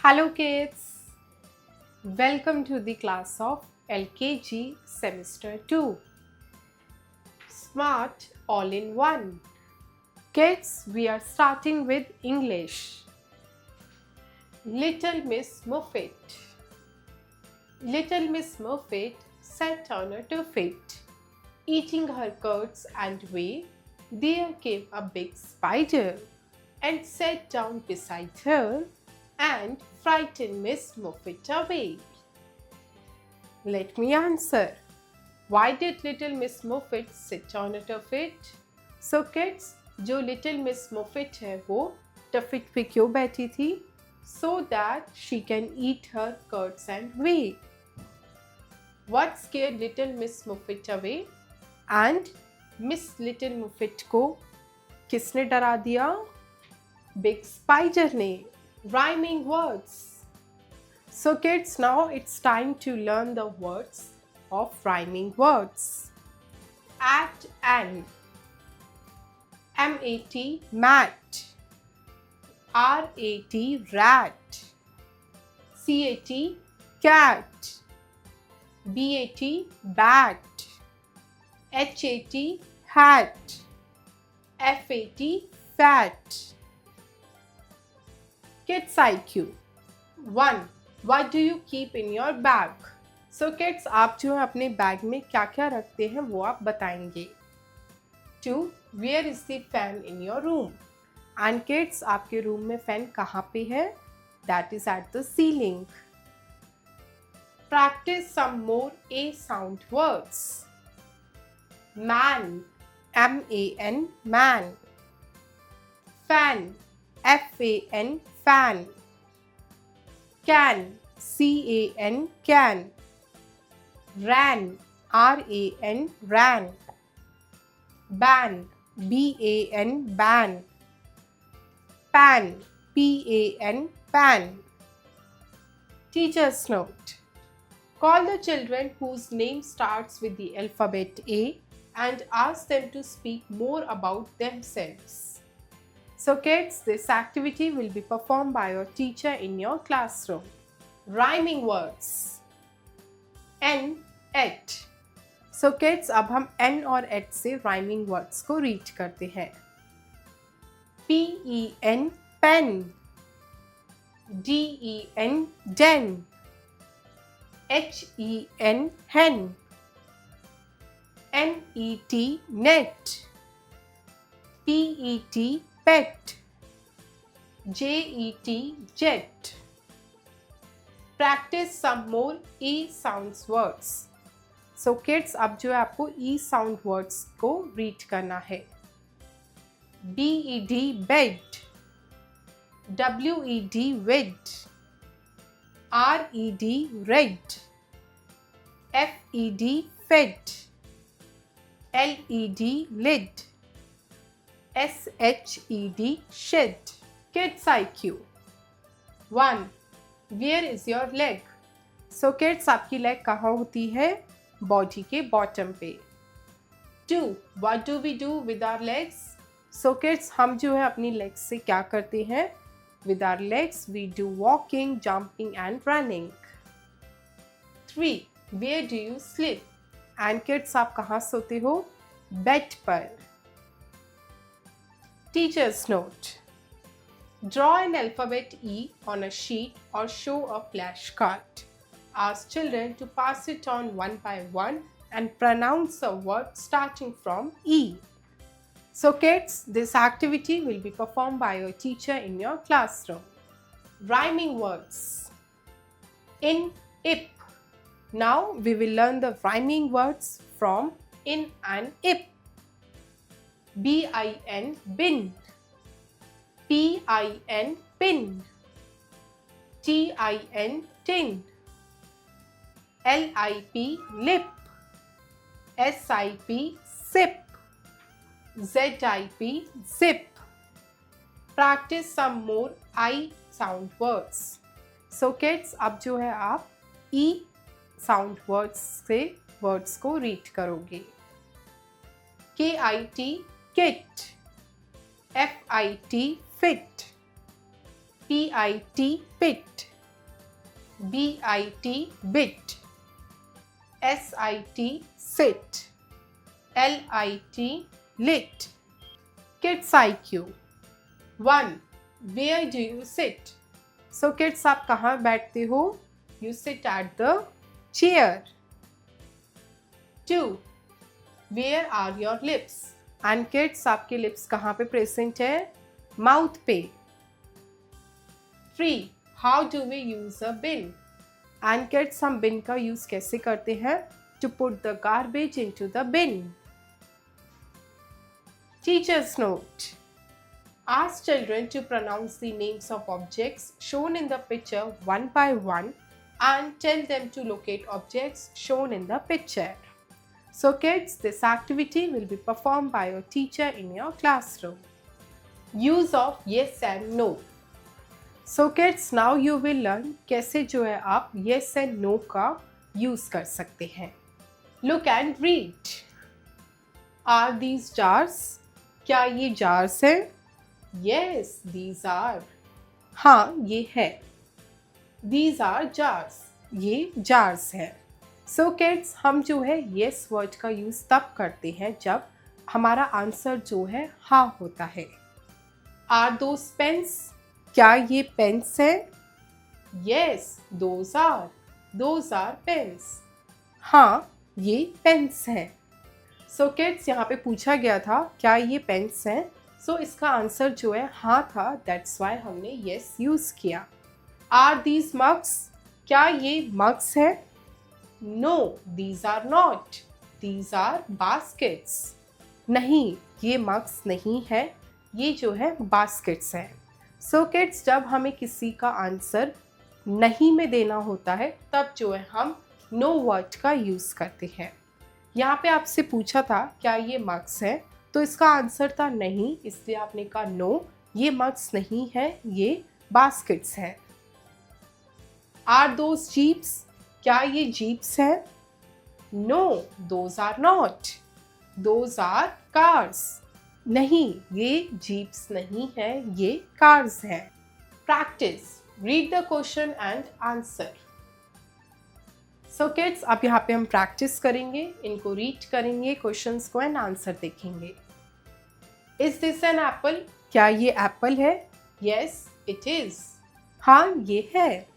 Hello kids, welcome to the class of LKG semester 2. Smart all in one. Kids, we are starting with English. Little Miss Muffet. Little Miss Muffet sat on a tuffet. Eating her curds and whey, there came a big spider and sat down beside her and frightened Miss Muffet away. Let me answer. Why did little Miss Muffet sit on a tuffet? So kids, जो little Miss Muffet है वो tuffet पे क्यों बैठी थी? So that she can eat her curds and whey. What scared little Miss Muffet away? And Miss Little Muffet को किसने डरा दिया? Big Spider ने. Rhyming words. So kids, now it's time to learn the words of rhyming words. At and. M-A-T, mat. R-A-T, rat. C-A-T, cat. B-A-T, bat. H-A-T, hat. F-A-T, fat. Kids IQ 1. What do you keep in your bag? So kids, आप जो है अपने bag में क्या क्या रखते हैं वो आप बताएंगे. 2. Where is the fan in your room? And kids, आपके रूम में फैन कहाँ पे है? That is at the ceiling. Practice some more A sound words. Man, M-A-N, man. Fan, F-A-N, fan. Can, C-A-N, can. Ran, R-A-N, ran. Ban, B-A-N, ban. Pan, P-A-N, pan. Teacher's note. Call the children whose name starts with the alphabet A and ask them to speak more about themselves. So kids, this activity will be performed by your teacher in your classroom. Rhyming words. N, et. So kids, अब हम N और et से rhyming words को read करते हैं. P-E-N, pen. D-E-N, den. H-E-N, hen. N-E-T, net. P-E-T, pet. J-E-T, jet. Practice some more E sounds words. So kids, अब जो है आपको E sound words को read करना है. B-E-D, bed. W-E-D, wed. R-E-D, red. F-E-D, fed. L-E-D, lid. S-H-E-D, shed. Kids IQ 1. Where is your leg? So kids, आपकी leg कहाँ होती है? Body के bottom पे. 2. What do we do with our legs? So kids, हम जो है अपनी legs से क्या करते हैं? With our legs, we do walking, jumping and running. 3. Where do you sleep? And kids, आप कहाँ सोते हो? Bed पर. Teacher's note. Draw an alphabet E on a sheet or show a flashcard. Ask children to pass it on one by one and pronounce a word starting from E. So kids, this activity will be performed by your teacher in your classroom. Rhyming words. In, ip. Now we will learn the rhyming words from in and ip. B-I-N, bin. P-I-N, pin. T-I-N, tin. L-I-P, lip. S-I-P, sip. Z-I-P, zip. Practice some more I sound words. So kids, अब जो है आप E sound words से words को read करोगे. K-I-T, kit. F-I-T, fit. P-I-T, pit. BIT bit, SIT sit, LIT lit. Kids IQ 1. Where do you sit? So kids, आप कहाँ बैठते हो? You sit at the chair. 2. Where are your lips? And kids, आपके lips कहाँ पे present है? Mouth पे. 3. How do we use a bin? And kids, हम bin का use कैसे करते हैं? To put the garbage into the bin. Teacher's note. Ask children to pronounce the names of objects shown in the picture one by one and tell them to locate objects shown in the picture. So kids, this activity will be performed by your teacher in your classroom. Use of yes and no. So kids, now you will learn कैसे जो है आप yes and no का use कर सकते हैं. Look and read. Are these jars? क्या ये jars हैं? Yes, these are. हाँ, ये है. These are jars. ये jars है. So kids, हम जो है yes word का use तब करते हैं जब हमारा आंसर जो है हाँ होता है. Are those pens? क्या ये पेन्स हैं? Yes, those are. Those are pens. हाँ, ये पेन्स हैं. So kids, यहाँ पे पूछा गया था क्या ये पेन्स हैं? So इसका आंसर जो है हाँ था. That's why हमने yes यूज़ किया. Are these mugs? क्या ये mugs हैं? No, these are not. These are baskets. नहीं, ये mugs नहीं है. ये जो है baskets हैं. So kids, जब हमें किसी का आंसर नहीं में देना होता है तब जो है हम no word का यूज़ करते हैं. यहाँ पे आपसे पूछा था क्या ये मग्स है, तो इसका आंसर था नहीं, इसलिए आपने कहा नो, ये मग्स नहीं है, ये बास्केट्स हैं. Are those jeeps? क्या ये जीप्स हैं? No, those are not. Those are cars. नहीं, ये जीप्स नहीं है, ये कार्स हैं. Practice. Read the question and answer. So kids, अब यहाँ पे हम प्रैक्टिस करेंगे, इनको रीड करेंगे, क्वेश्चंस को एंड आंसर देखेंगे. Is this an apple? क्या ये एप्पल है? Yes, it is. हाँ, ये है.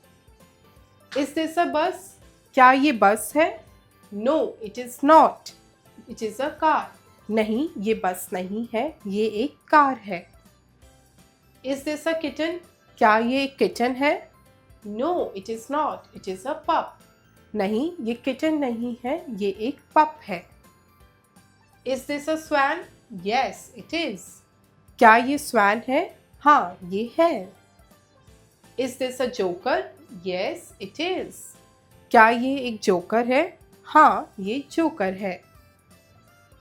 इज दिस अ बस? क्या ये बस है? No, it is not. It is a car. नहीं, ये बस नहीं है, ये एक कार है. Is this a kitten? क्या ये एक किटन है? No, it is not. It is a pup. नहीं, ये किटन नहीं है, ये एक पप है. Is this a swan? Yes, it is. क्या ये स्वैन है? हाँ, ये है. Is this a joker? Yes, it is. क्या ये एक जोकर है? हाँ, ये जोकर है.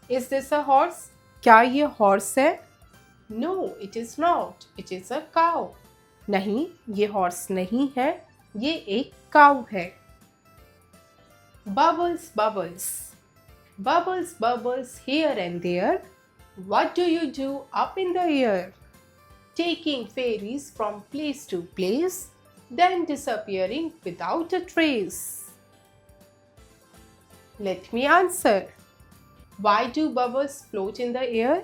Is this a horse? क्या ये हॉर्स है? No, it is not. It is a cow. नहीं, ये हॉर्स नहीं है, ये एक काऊ है. Bubbles, bubbles. Bubbles, bubbles here and there. What do you do up in the air? Taking fairies from place to place, then disappearing without a trace. Let me answer. Why do bubbles float in the air?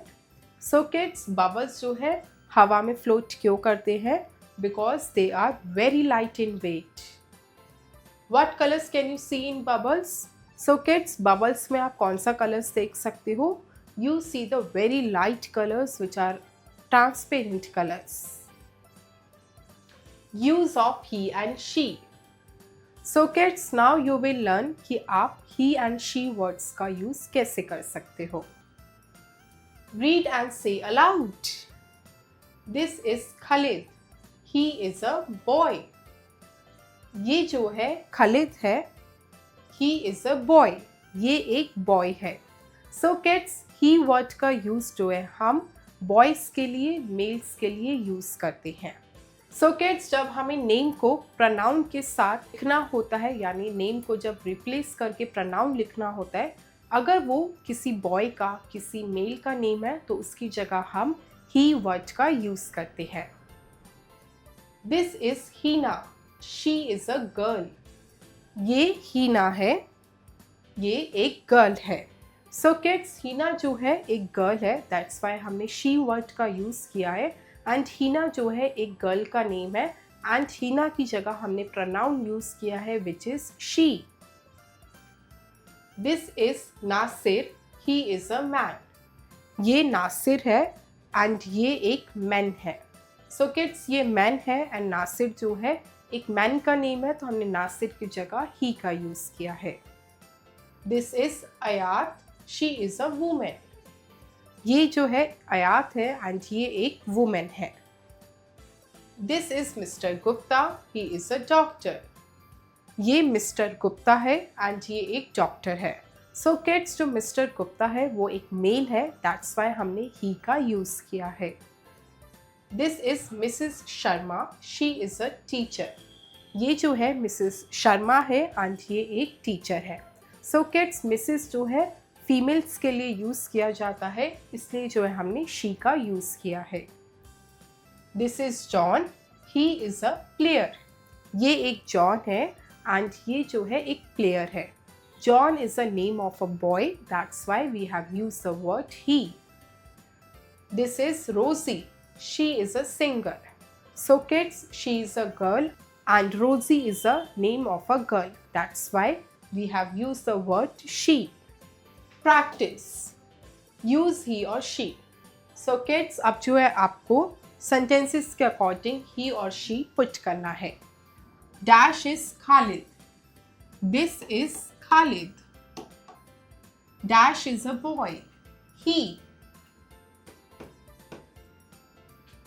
So kids, bubbles जो है हवा में float क्यों करते हैं? Because they are very light in weight. What colors can you see in bubbles? So kids, bubbles में आप कौन सा colors देख सकते हो? You see the very light colors which are transparent colors. Use of he and she. So kids, now you will learn कि आप he and she words का use कैसे कर सकते हो. Read and say aloud. This is Khalid. He is a boy. ये जो है Khalid है. He is a boy. ये एक boy है. So kids, he word का use जो है हम boys के लिए, males के लिए use करते हैं. So kids, जब हमें नेम को प्रनाउन के साथ लिखना होता है, यानी नेम को जब रिप्लेस करके प्रनाउन लिखना होता है, अगर वो किसी बॉय का, किसी मेल का नेम है, तो उसकी जगह हम ही वर्ड का यूज़ करते हैं. This is Heena. She is a girl. ये हीना है, ये एक गर्ल है। सो किड्स, हीना जो है एक गर्ल है, दैट्स वाई हमने शी वर्ड का यूज़ किया है। एंड हीना जो है एक गर्ल का नेम है, एंड हीना की जगह हमने प्रोनाउन यूज़ किया है which is she. This is Nasir, he is a man. ये नासिर है एंड ये एक मैन है। सो किड्स, ये मैन है एंड नासिर जो है एक मैन का नेम है, तो हमने नासिर की जगह ही का यूज़ किया है। दिस इज़ आयात, शी इज़ अ वूमेन। ये जो है आयात है एंड ये एक वुमेन है। This is mister Gupta, he is a doctor. ये मिस्टर गुप्ता है एंड ये एक डॉक्टर है। सो किड्स, जो मिस्टर गुप्ता है वो एक मेल है, दैट्स वाई हमने ही का यूज़ किया है। This is Mrs Sharma, she is a teacher. ये जो है मिसेस शर्मा है एंड ये एक टीचर है। सो किड्स, मिसेस जो है फीमेल्स के लिए यूज़ किया जाता है, इसलिए जो है हमने शी का यूज़ किया है। This is John, he is a player. ये एक जॉन है एंड ये जो है एक प्लेयर है। John is a name of a boy, that's why we have used the word he. This is Rosie, she is a singer. So kids, she is a girl and Rosie is a name of a girl. That's why we have used the word she. Practice. Use he or she. So kids, अब जो है आपको sentences के according he or she put करना है। Dash is Khalid. This is Khalid. Dash is a boy. He.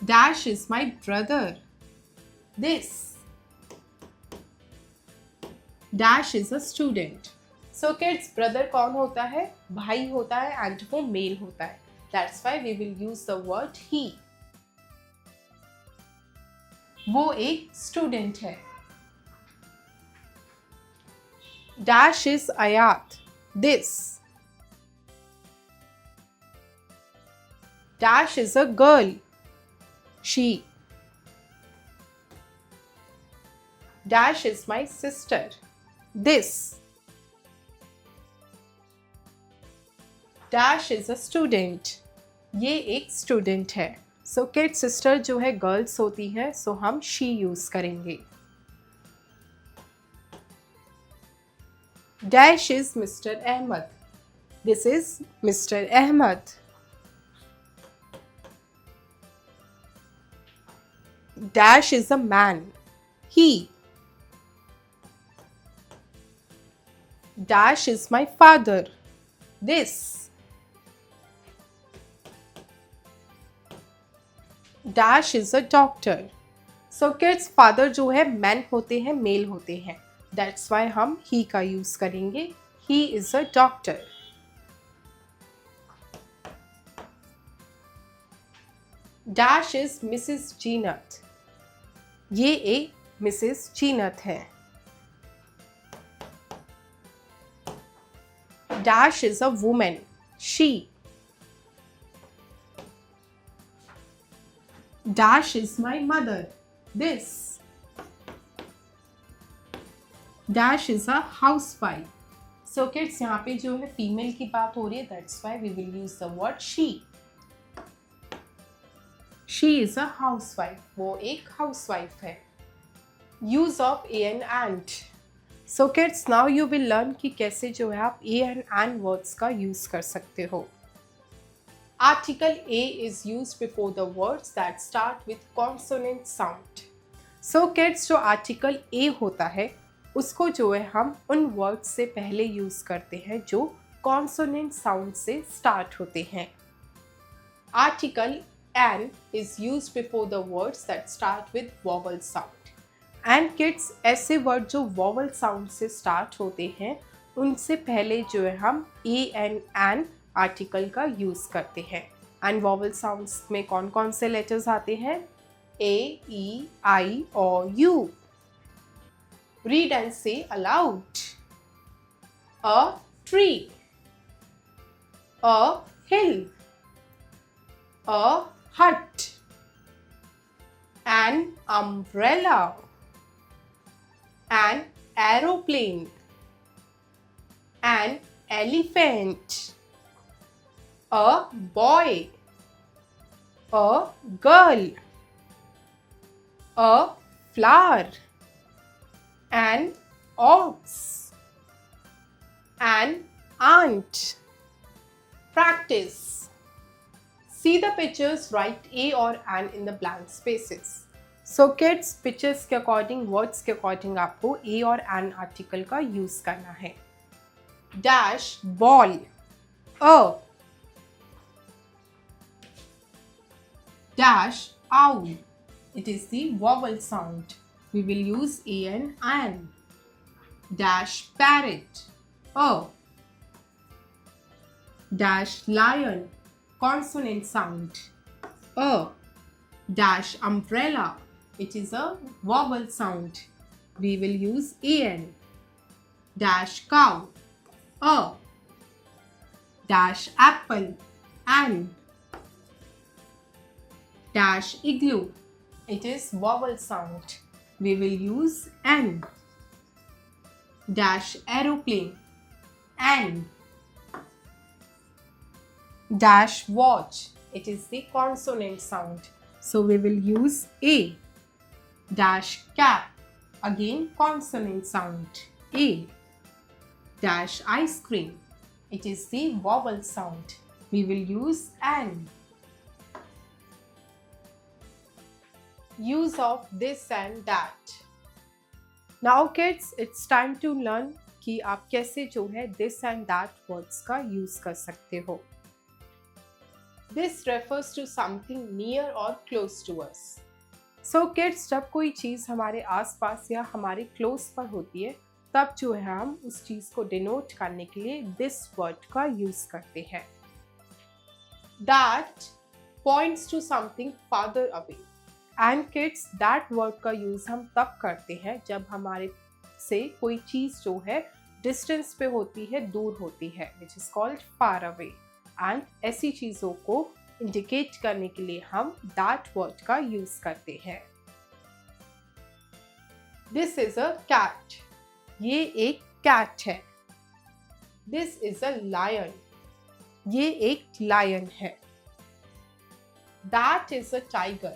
Dash is my brother. This. Dash is a student. So kids, brother कौन होता है? भाई होता है and वो मेल होता है. That's why we will use the word he. वो एक student है. Dash is Ayat. This. Dash is a girl. She. Dash is my sister. This. Dash is a student. ये एक student है. So kid, sister जो है girls होती है, so हम she use करेंगे. Dash is Mr. Ahmed. This is Mr. Ahmed. Dash is a man. He. Dash is my father. This. Dash is a doctor. So kids, father जो है man होते हैं, male होते हैं. That's why हम he का use करेंगे. He is a doctor. Dash is Mrs. Jeenath. ये एक Mrs. Jeenath है. Dash is a woman. She. Dash is my mother. This. Dash is a housewife. So kids, यहाँ पे जो है female की बात हो रही है, that's why we will use the word she. She is a housewife. वो एक housewife है. Use of a and. So kids, now you will learn कि कैसे जो है आप a and words का use कर सकते हो. Article A is used before the words that start with consonant sound. So kids, जो article A होता है उसको जो है हम उन words से पहले use करते हैं जो consonant sound से start होते हैं. Article An is used before the words that start with vowel sound. And kids, ऐसे word जो vowel sound से start होते हैं उनसे पहले जो है हम an आर्टिकल का यूज़ करते हैं. एंड वॉवल साउंड्स में कौन कौन से लेटर्स आते हैं? ए, ई, आई और U. Read and say aloud. A tree, a hill, a hut, an umbrella, an aeroplane, an elephant, a boy, a girl, a flower, an ox, an ant. Practice. See the pictures, write a or an in the blank spaces. So kids, pictures के according, words के according आपको a और an article का use करना है. Dash ball, a. Dash owl, it is the vowel sound. We will use an. Dash parrot, a. Dash lion, consonant sound, a. Dash umbrella, it is a vowel sound. We will use an. Dash cow, a. Dash apple, an. Dash igloo, it is vowel sound. We will use an. Dash aeroplane, an. Dash watch, it is the consonant sound. So we will use a. Dash cap, again consonant sound, a. Dash ice cream, it is the vowel sound. We will use an. Use of this and that. Now kids, it's time to learn कि आप कैसे जो है this and that words का use कर सकते हो. This refers to something near or close to us. So kids, जब कोई चीज़ हमारे आसपास या हमारे close पर होती है, तब जो है हम उस चीज़ को denote करने के लिए this word का use करते हैं. That points to something farther away. And kids, that word का यूज़ हम तब करते हैं जब हमारे से कोई चीज़ जो है डिस्टेंस पे होती है, दूर होती है, which is called far away. And ऐसी चीज़ों को इंडिकेट करने के लिए हम that word का यूज़ करते हैं. This is a cat. ये एक cat है. This is a lion. ये एक lion है. That is a tiger.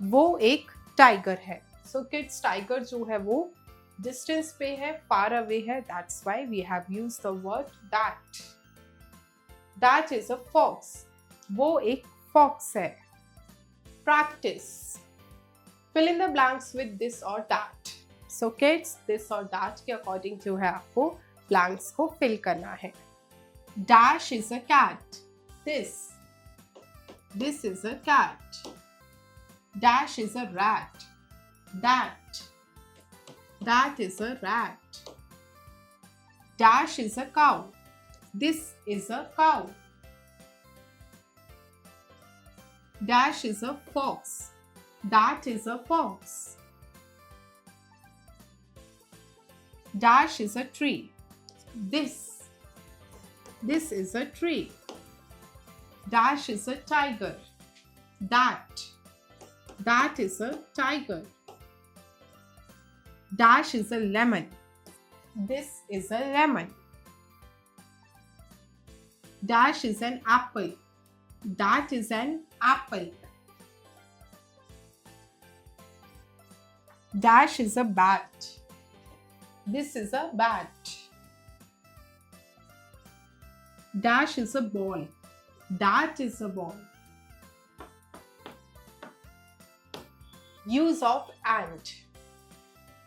वो एक टाइगर है. सो किड्स, टाइगर जो है वो डिस्टेंस पे है, फार अवे है. That's why we have used the word that. That is a fox. वो एक फॉक्स है. Practice. Fill in the blanks with this और दैट. सो किड्स, दिस और दैट के अकॉर्डिंग जो है आपको ब्लैंक्स को फिल करना है. Dash is a cat. This is a cat. Dash is a rat. That is a rat. Dash is a cow. This is a cow. Dash is a fox. That is a fox. Dash is a tree. This is a tree. Dash is a tiger. That is a tiger. Dash is a lemon. This is a lemon. Dash is an apple. That is an apple. Dash is a bat. This is a bat. Dash is a ball. That is a ball. Use of and.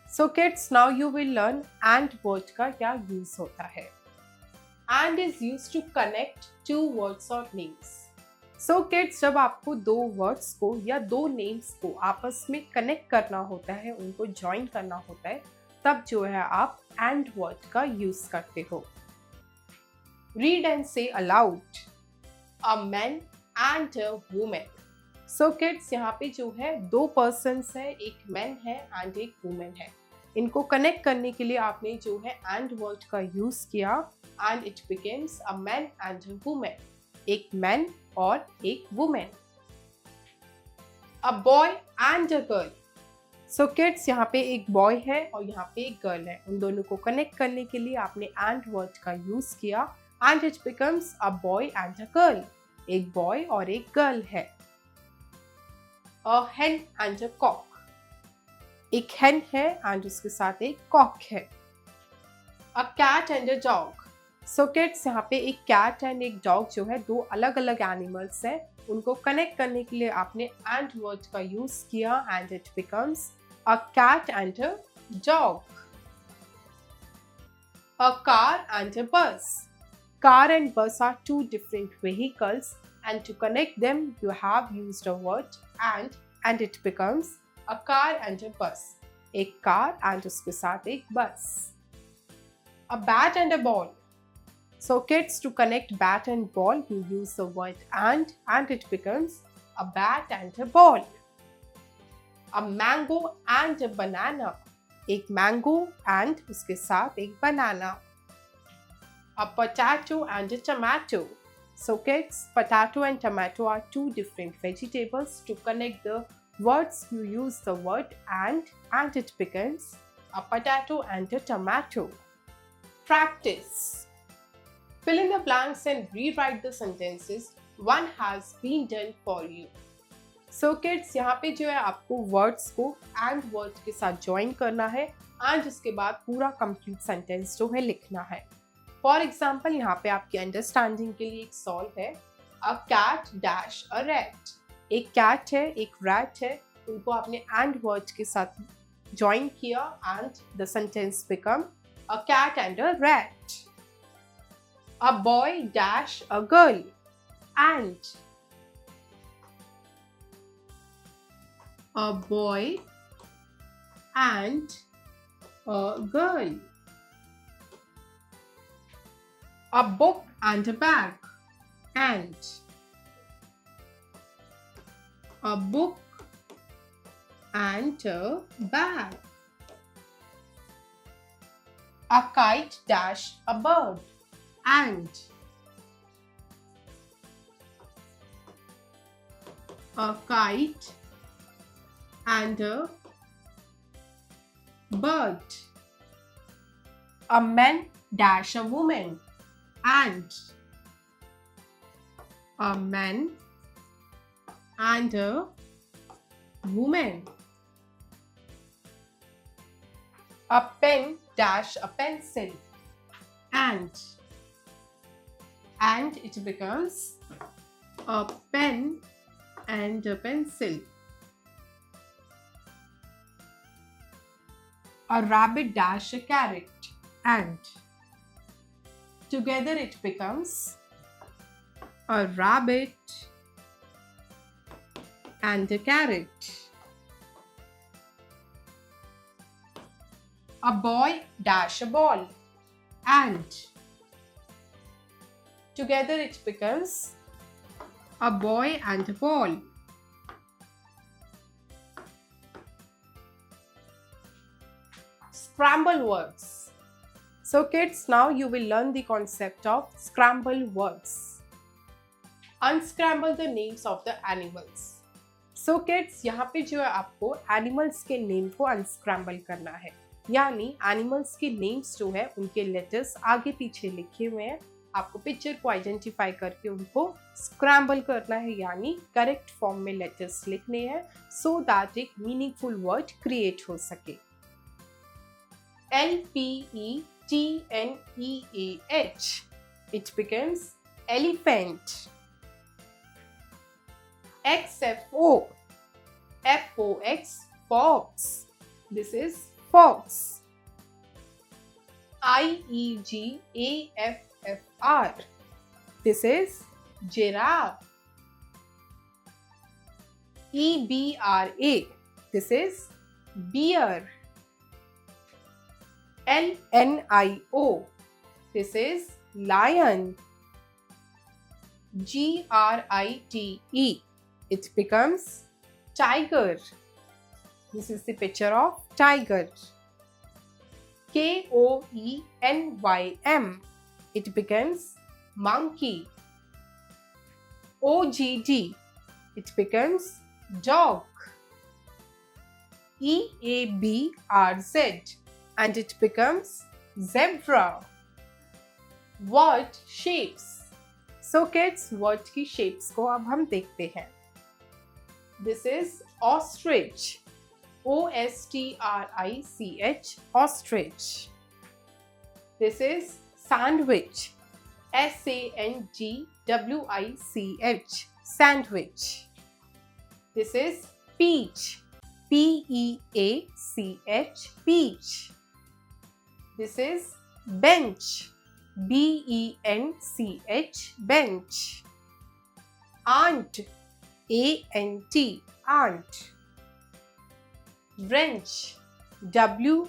So kids, now you will learn and word का क्या use होता है. And is used to connect two words or names. So kids, जब आपको दो words को या दो names को आपस में connect करना होता है, उनको join करना होता है, तब जो है आप and word का use करते हो. Read and say aloud. A man and a woman. So kids, यहाँ पे जो है दो पर्सन्स है, एक मैन है एंड एक वुमेन है. इनको कनेक्ट करने के लिए आपने जो है एंड वर्ड का यूज किया and it becomes a man and a women. एक मैन और एक women. A boy and a girl. So kids, यहाँ पे एक बॉय है और यहाँ पे एक गर्ल है। उन दोनों को कनेक्ट करने के लिए आपने एंड वर्ड का यूज किया and it becomes a boy and a girl. एक बॉय और एक गर्ल है। A hen and a cock. एक hen है एंड उसके साथ एक कॉक है। A cat and a dog. So kids, यहाँ पे एक कैट एंड एक डॉग जो है, दो अलग अलग एनिमल्स है। उनको कनेक्ट करने के लिए आपने एंड वर्ड का यूज किया and it becomes a cat and a dog. A car and a bus. Car and bus are two different vehicles, and to connect them, you have used a word and it becomes a car and a bus. एक car and उसके साथ एक bus. A bat and a ball. So kids, to connect bat and ball, you use the word and it becomes a bat and a ball. A mango and a banana. एक mango and उसके साथ एक banana. A potato and a tomato. So kids, potato and tomato are two different vegetables. To connect the words, you use the word and it becomes a potato and a tomato. Practice. Fill in the blanks and rewrite the sentences. One has been done for you. So kids, यहाँ पे जो है आपको words को and word के साथ join करना है and उसके बाद पूरा complete sentence जो है लिखना है। फॉर एग्जाम्पल, यहाँ पे आपकी अंडरस्टैंडिंग के लिए एक सॉल्व है। A cat dash a rat. एक कैट है, एक रैट है, उनको आपने एंड वर्ड के साथ ज्वाइन किया and the sentence become a cat and a rat. A boy dash a girl and a boy and a girl. A book and a bag and a book and a bag. A kite dash a bird and a kite and a bird. A man dash a woman and a man and a woman. A pen dash a pencil and it becomes a pen and a pencil. A rabbit dash a carrot and together it becomes a rabbit and a carrot. A boy dash a ball and together it becomes a boy and a ball. Scramble words. So kids, now you will learn the concept of scramble words. Unscramble the names of the animals. So kids, यहाँ पे जो है आपको animals के name को unscramble करना है। यानी animals के names जो है उनके letters आगे पीछे लिखे हुए हैं। आपको पिक्चर को आइडेंटिफाई करके उनको scramble करना है, यानी करेक्ट फॉर्म में letters लिखने हैं so that एक मीनिंगफुल वर्ड क्रिएट हो सके। LPETNEAH. It becomes elephant. XFO. FOX. Fox. This is fox. IEGAFFR. This is giraffe. EBRA. This is bear. LNIO. This is lion. GRITE. It becomes tiger. This is the picture of tiger. KOENYM. It becomes monkey. OGD. It becomes dog. EABRZ and it becomes zebra. Word shapes. So kids, word की shapes को अब हम देखते हैं. This is ostrich. OSTRICH, ostrich. This is sandwich. SANDWICH, sandwich. This is peach. PEACH, peach. This is bench. BENCH, bench. Ant. ANT, ant. Wrench. WRENCH,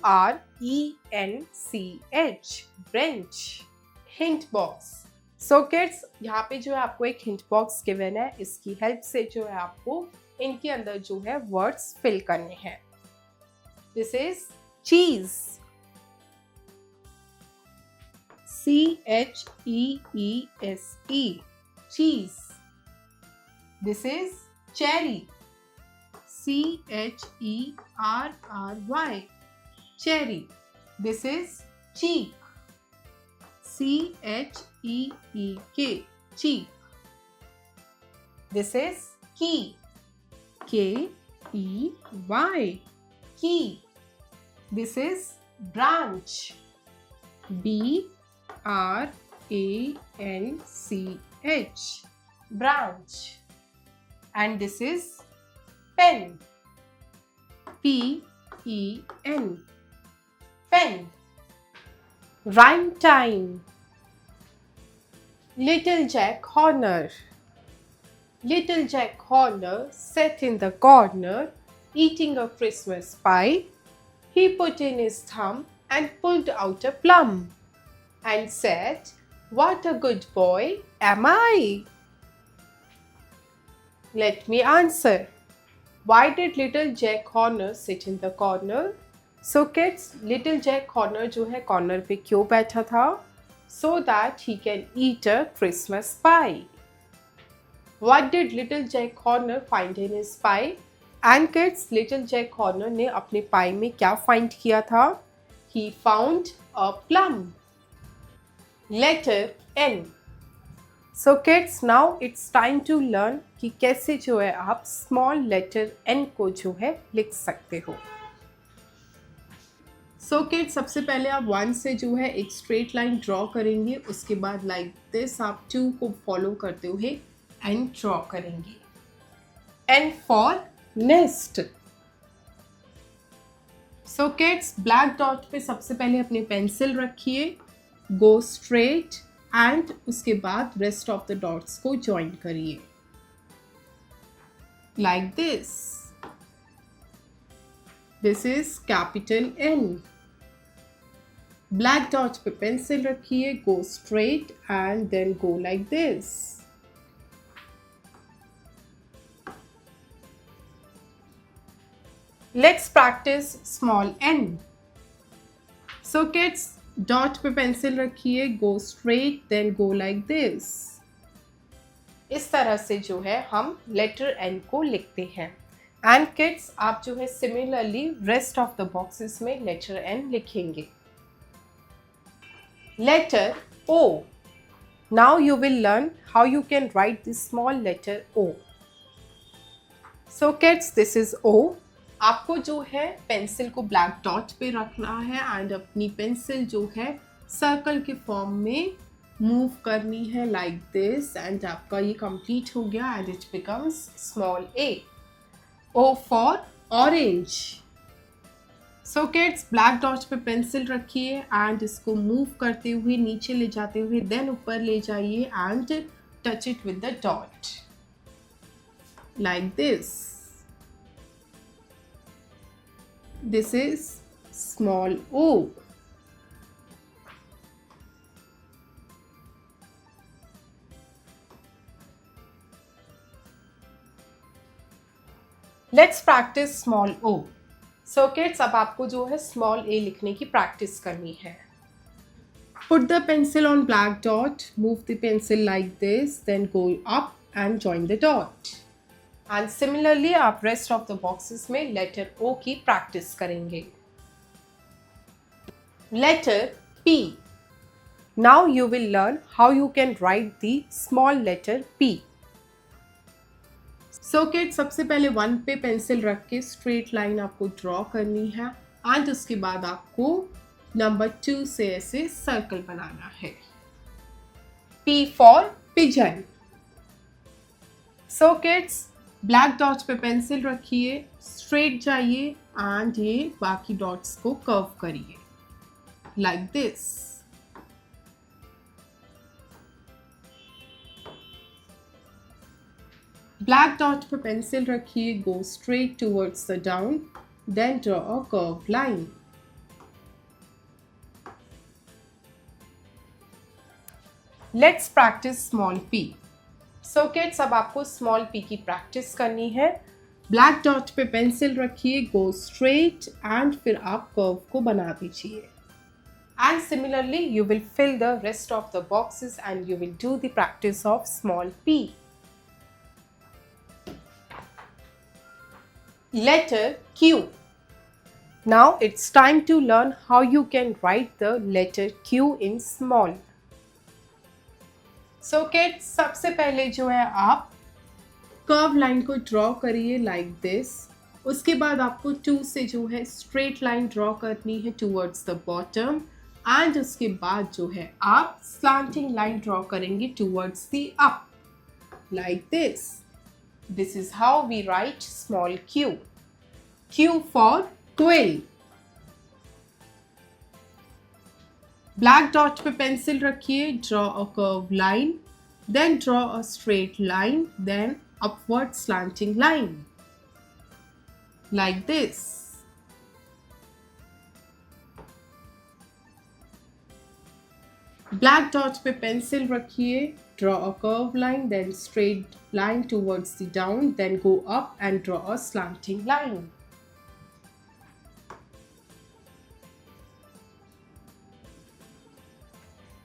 wrench. Hint box. So kids, यहाँ पे जो है आपको एक hint box given है, इसकी help से जो है आपको इनके अंदर जो है words fill करने हैं. This is cheese. CHEESE, cheese. This is cherry. CHERRY, cherry. This is cheek. CHEEK, cheek. This is key. KEY, key. This is branch. BRANCH, branch. And this is pen. PEN, pen. Rhyme time. Little Jack Horner. Little Jack Horner sat in the corner eating a Christmas pie. He put in his thumb and pulled out a plum and said, "What a good boy am I?" Let me answer. Why did little Jack Horner sit in the corner? So kids, little Jack Horner जो है corner पे क्यों बैठा था? So that he can eat a Christmas pie. What did little Jack Horner find in his pie? And kids, little Jack Horner ने अपने pie में क्या find किया था? He found a plum. Letter N. So kids, now it's time to learn कि कैसे जो है आप small letter N को जो है लिख सकते हो. So kids, सबसे पहले आप 1 से जो है एक straight line draw करेंगे, उसके बाद like this आप 2 को follow करते हुए N draw करेंगे. N for nest. So kids, black dot पे सबसे पहले अपने pencil रखिए, go straight and उसके बाद rest of the dots को join करिए. Like this. This is capital N. Black dot पे pencil रखिए, go straight and then go like this. Let's practice small n. So kids, dot पे pencil रखिए, go straight, then go like this. इस तरह से जो है हम letter n को लिखते हैं. And kids, आप जो है similarly rest of the boxes में letter n लिखेंगे. Letter O. Now you will learn how you can write this small letter O. So kids, this is O. आपको जो है पेंसिल को ब्लैक डॉट पे रखना है एंड अपनी पेंसिल जो है सर्कल के फॉर्म में मूव करनी है लाइक दिस एंड आपका ये कंप्लीट हो गया and it becomes small a. O for orange. So kids, black dot पे पेंसिल रखिए एंड इसको मूव करते हुए नीचे ले जाते हुए देन ऊपर ले जाइए and touch it with the dot like this. This is small o. Let's practice small o. So kids, अब आपको जो है small a लिखने की प्रैक्टिस करनी है. Put the pencil on black dot, move the pencil like this, then go up and join the dot. And similarly आप rest of the boxes में लेटर ओ की प्रैक्टिस करेंगे. Letter P. Now you will learn how you can write the small letter P. So kids, सबसे पहले 1 पे pencil रख के straight line आपको ड्रॉ करनी है एंड उसके बाद आपको नंबर 2 से ऐसे सर्कल बनाना है. P for pigeon. So kids, black dot पे पेंसिल रखिए, स्ट्रेट जाइए एंड ये बाकी डॉट्स को कर्व करिए लाइक दिस. Black dot पे पेंसिल रखिए, go straight towards the down, then draw a curved line. Let's practice small p. So kids, अब आपको small p की प्रैक्टिस करनी है. Black dot पे पेंसिल रखिए, go straight and फिर आप कर्व को बना दीजिए. And similarly, you will fill the rest of the boxes and you will do the practice of small p. Letter Q. Now it's time to learn how you can write the letter Q in small. So kids, सबसे पहले जो है आप curve line को draw करिए like this. उसके बाद आपको 2 से जो है स्ट्रेट लाइन ड्रॉ करनी है टूवर्ड्स द बॉटम एंड उसके बाद जो है आप स्लांटिंग लाइन ड्रॉ करेंगे towards the up like this. This is how we write small q. Q for quill. Black dot पे पेंसिल रखिए, draw a curved line, then draw a straight line, then upward slanting line like this. Black dot पे pencil रखिए, draw a curved line, then straight line towards the down, then go up and draw a slanting line.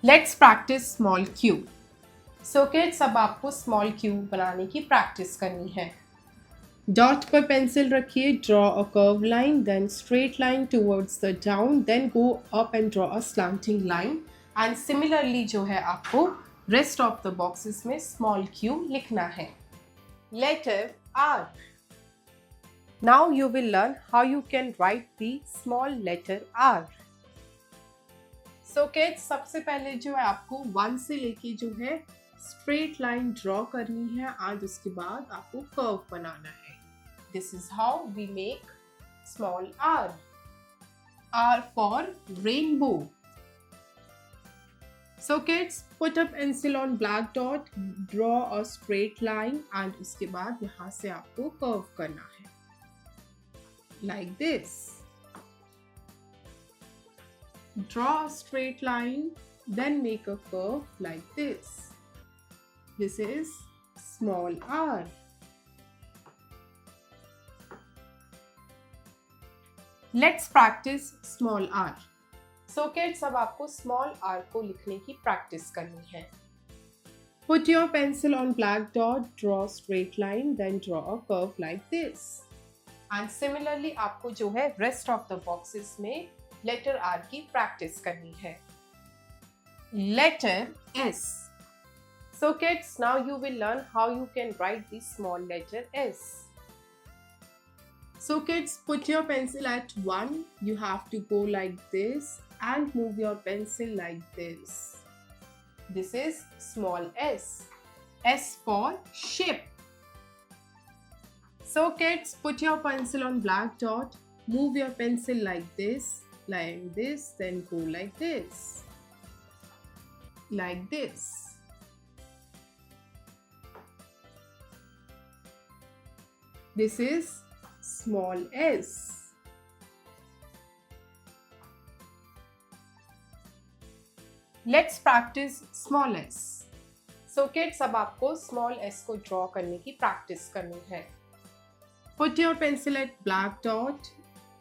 Let's practice small q. So kids, अब आपको small q बनाने की practice करनी है. Dot पर pencil रखिए, draw a curved line, then straight line towards the down, then go up and draw a slanting line. And similarly जो है आपको रेस्ट ऑफ द बॉक्सेस में स्मॉल q लिखना है. Letter R. Now you will learn how you can write the small letter R. So kids, सबसे पहले जो है आपको 1 से लेके जो है स्ट्रेट लाइन ड्रॉ करनी है और उसके बाद आपको कर्व बनाना है. This is how we make small r. R for rainbow. So kids, put a pencil on black dot, draw a straight line and उसके बाद यहाँ से आपको कर्व करना है like this. Draw a straight line, then make a curve like this. This is small r. Let's practice small r. So kids, अब आपको small r को लिखने की प्रैक्टिस करनी है. Put your pencil on black dot, draw a straight line, then draw a curve like this. And similarly, आपको जो है rest of the boxes में letter r की प्रैक्टिस करनी है. Letter S. So kids, now you will learn how you can write the small letter S. So kids, put your pencil at 1. You have to go like this and move your pencil like this. This is small s. S for ship. So kids, put your pencil on black dot, move your pencil like this, then go like this. Like this. This is small s. Let's practice small s. So kids, अब आपको small s को draw करने की practice करनी है. Put your pencil at black dot,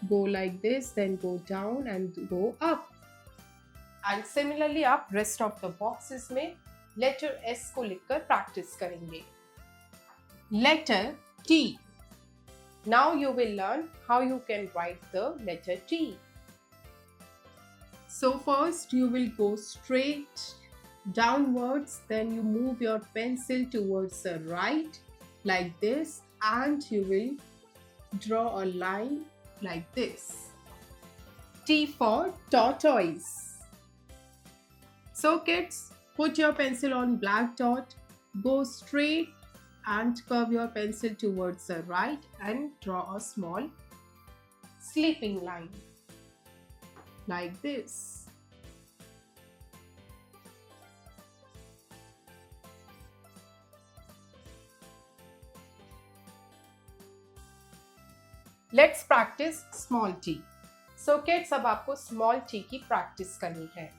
go like this, then go down and go up. And similarly, आप rest of the boxes में letter s को लिखकर practice करेंगे. Letter T. Now you will learn how you can write the letter T. So first you will go straight downwards, then you move your pencil towards the right like this, and you will draw a line like this. T for tortoise. So kids, put your pencil on black dot, go straight and curve your pencil towards the right and draw a small sleeping line like this. Let's practice small t. So kids, अब आपको small t की practice करनी है.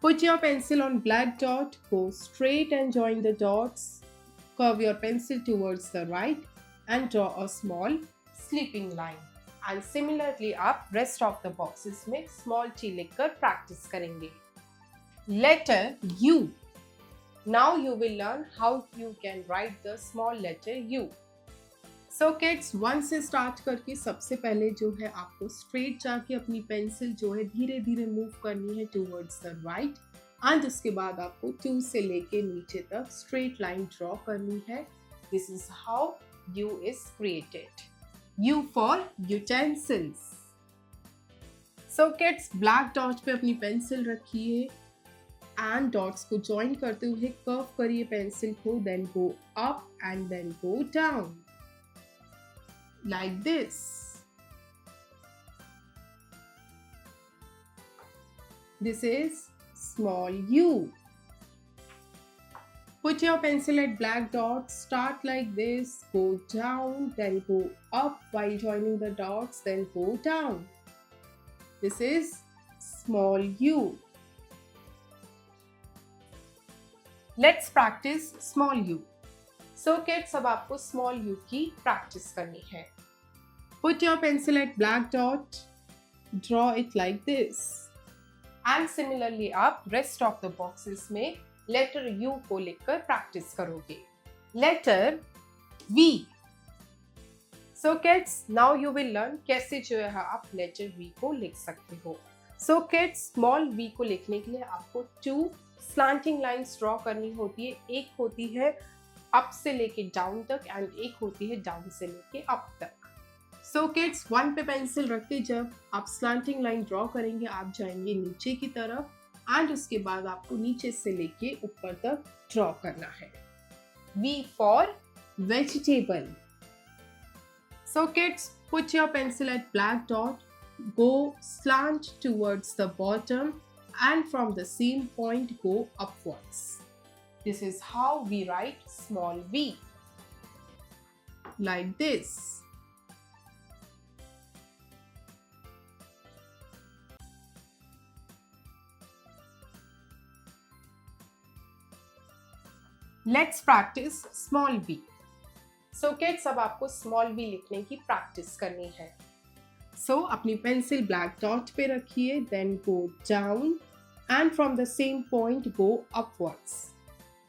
Put your pencil on black dot, go straight and join the dots. Curve your pencil towards the right and draw a small sleeping line. And similarly आप rest of the boxes में small t लिखकर practice करेंगे. Letter U. Now you will learn how you can write the small letter U. So kids, 1 से start करके सबसे पहले जो है आपको स्ट्रेट जाके अपनी पेंसिल जो है धीरे धीरे मूव करनी है टूवर्ड्स द राइट, एंड उसके बाद आपको 2 से लेके नीचे तक स्ट्रेट लाइन ड्रॉ करनी है. This is how U is created. U for utensils. So kids, black dot पे अपनी पेंसिल रखिए एंड डॉट्स को ज्वाइन करते हुए कर्व करिए पेंसिल को, then go up and then go down like this. This is small u. Put your pencil at black dots, start like this, go down, then go up while joining the dots, then go down. This is small u. Let's practice small u. So kids, अब आपको small u की practice करनी है. Put your pencil at black dot, draw it like this. And similarly आप rest of the boxes में letter U को लिखकर practice करोगे. Letter V. So kids, now you will learn कैसे जो है आप letter V को लिख सकते हो. So kids, small v को लिखने के लिए आपको 2 slanting lines draw करनी होती है. एक होती है अप से लेके डाउन तक एंड एक होती है डाउन से लेके अप तक. सो किड्स, 1 पे पेंसिल रखते जब आप स्लांटिंग लाइन ड्रॉ करेंगे आप जाएंगे नीचे की तरफ, एंड उसके बाद आपको नीचे से लेके ऊपर तक ड्रॉ करना है. V for vegetable. So kids, put your pencil at black dot, go slant towards the bottom and from the same point go upwards. This is how we write small v. Like this. Let's practice small v. So kids, अब आपको small v लिखने की practice करनी है. So अपनी pencil black dot पे रखिए, then go down and from the same point go upwards.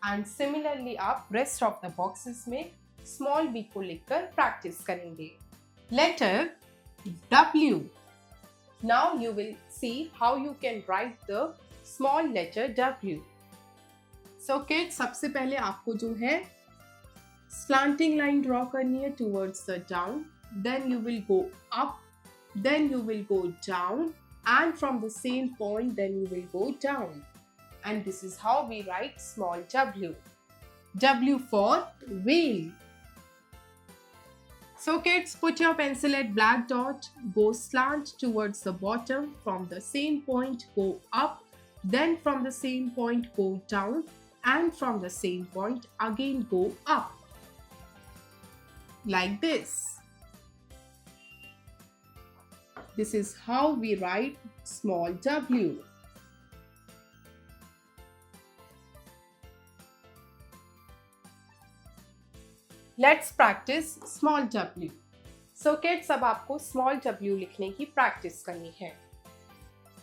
And similarly आप rest of the boxes में small v को लिखकर practice करेंगे. Letter W. Now you will see how you can write the small letter W. So kids, सबसे पहले आपको जो है slanting line draw करनी है towards the down, then you will go up, then you will go down, and from the same point then you will go down. And this is how we write small w. W for whale. So kids, put your pencil at black dot, go slant towards the bottom, from the same point go up, then from the same point go down, and from the same point again go up. Like this. This is how we write small w. Let's practice small w. So kids, अब आपको small w लिखने की practice करनी है.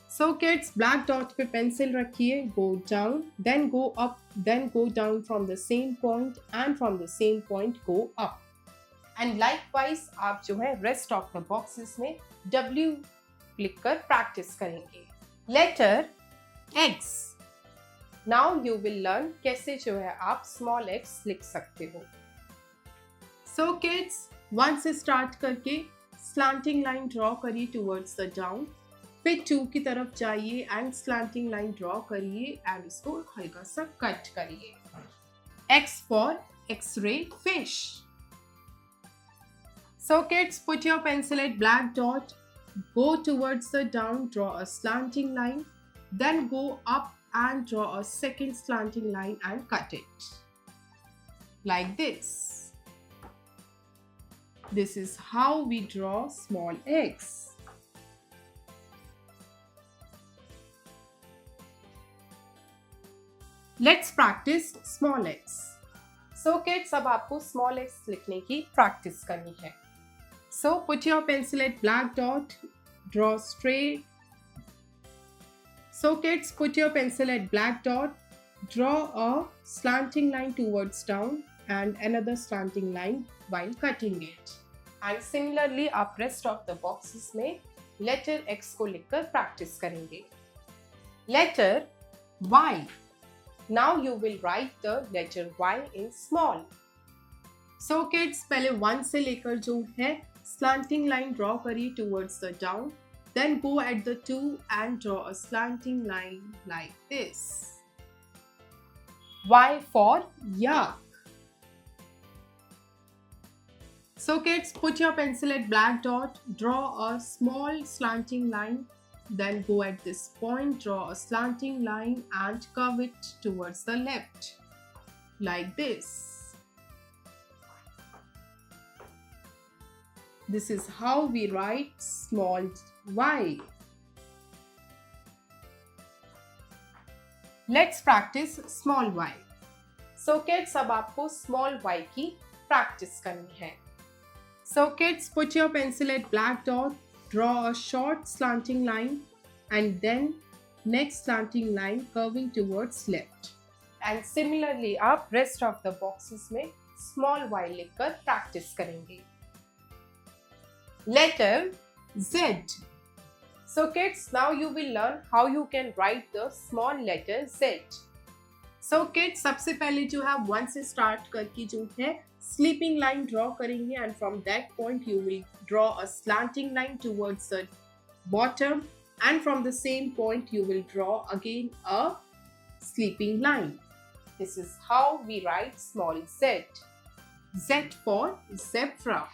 So kids, black dot पे pencil रखिए, go down, then go up, then go down from the same point, and from the same point go up. And likewise आप जो है रेस्ट ऑफ द बॉक्सेस में W लिखकर practice करेंगे। Letter X। Now you will learn कैसे जो है आप स्मॉल x लिख सकते हो। सो किड्स, 1 से स्टार्ट करके स्लैंटिंग लाइन ड्रॉ करिए टुवर्ड्स द डाउन, फिर 2 की तरफ जाइए एंड स्लैंटिंग लाइन ड्रॉ करिए एंड इसको हल्का सा कट करिए। X for x-ray fish. So kids, put your pencil at black dot, go towards the down, draw a slanting line, then go up and draw a second slanting line and cut it. Like this. This is how we draw small x. Let's practice small x. So kids, अब आपको small x लिखने की practice करनी है। So put your pencil at black dot, draw straight. So kids, put your pencil at black dot, draw a slanting line towards down and another slanting line while cutting it. And similarly, आप rest of the boxes में letter X को लिखकर practice करेंगे। Letter Y. Now you will write the letter Y in small. So kids, पहले 1 से लेकर जो है slanting line draw करिए towards the down, then go at the 2 and draw a slanting line like this. Y for yak. So kids, put your pencil at black dot, draw a small slanting line, then go at this point, draw a slanting line and curve it towards the left like this. This is how we write small y. Let's practice small y. So kids, अब आपको small y की practice करनी है। So kids, put your pencil at black dot, draw a short slanting line and then next slanting line curving towards left. And similarly, आप rest of the boxes में small y लिखकर practice करेंगे। Letter Z. So kids, now you will learn how you can write the small letter Z. So kids, सबसे पहले जो है 1 से start करके जो है sleeping line draw करेंगे and from that point you will draw a slanting line towards the bottom and from the same point you will draw again a sleeping line. This is how we write small z. Z for zebra.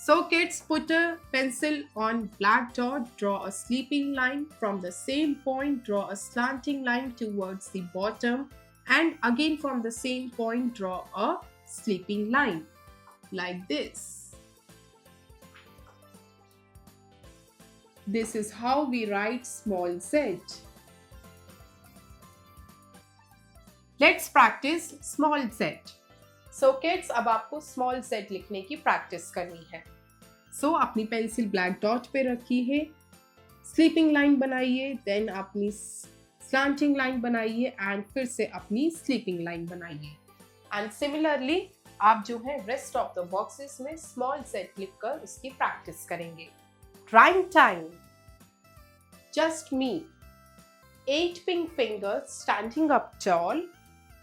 So kids, put a pencil on black dot, draw a sleeping line. From the same point, draw a slanting line towards the bottom and again from the same point, draw a sleeping line like this. This is how we write small z. Let's practice small z. So kids, अब आपको small z लिखने की practice करनी है। So अपनी pencil black dot पे रखिए, sleeping line बनाइए, देन अपनी स्लैंटिंग लाइन बनाइए एंड फिर से अपनी स्लीपिंग लाइन बनाइए। एंड सिमिलरली आप जो है रेस्ट ऑफ द बॉक्सेस में स्मॉल z लिखकर उसकी प्रैक्टिस करेंगे। Rhyme time. Just me. 8 pink fingers standing up tall.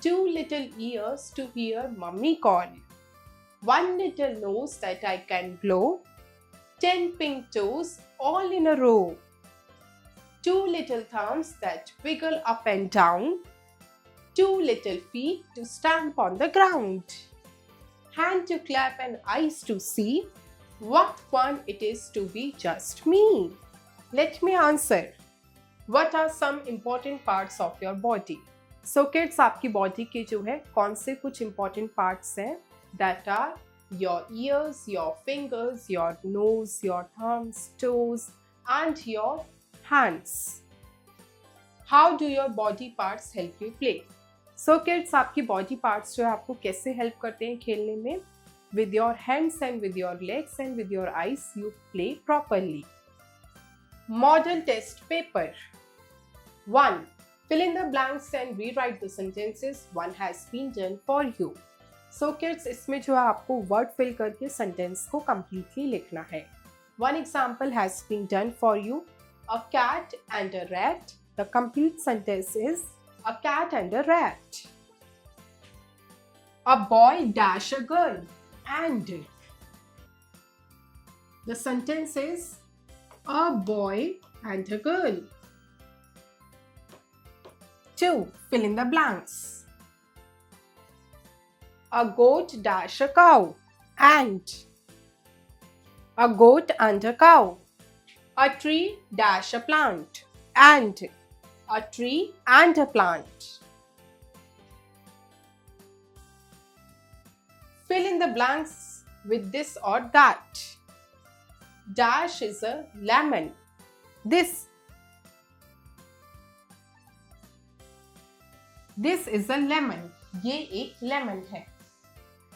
2 little ears to hear mummy call. 1 little nose that I can blow. 10 pink toes all in a row. 2 little thumbs that wiggle up and down. 2 little feet to stamp on the ground. Hand to clap and eyes to see. What fun it is to be just me. Let me answer. What are some important parts of your body? So kids, आपकी body के जो है कौन से कुछ important parts हैं? That are your ears, your fingers, your nose, your thumbs, toes and your hands. How do your body parts help you play? So kids, आपकी body parts जो है आपको कैसे help करते हैं खेलने में? With your hands and with your legs and with your eyes, you play properly. Model test paper. 1. Fill in the blanks and rewrite the sentences. One has been done for you. So kids इसमें जो है आपको word fill करके sentence को completely लिखना है. One example has been done for you. A cat and a rat. The complete sentence is a cat and a rat. A boy dash a girl and. The sentence is a boy and a girl. 2. Fill in the blanks. A goat dash a cow and. A goat and a cow. A tree dash a plant and. A tree and a plant. Fill in the blanks with this or that. Dash is a lemon. This is a lemon. ये एक lemon है.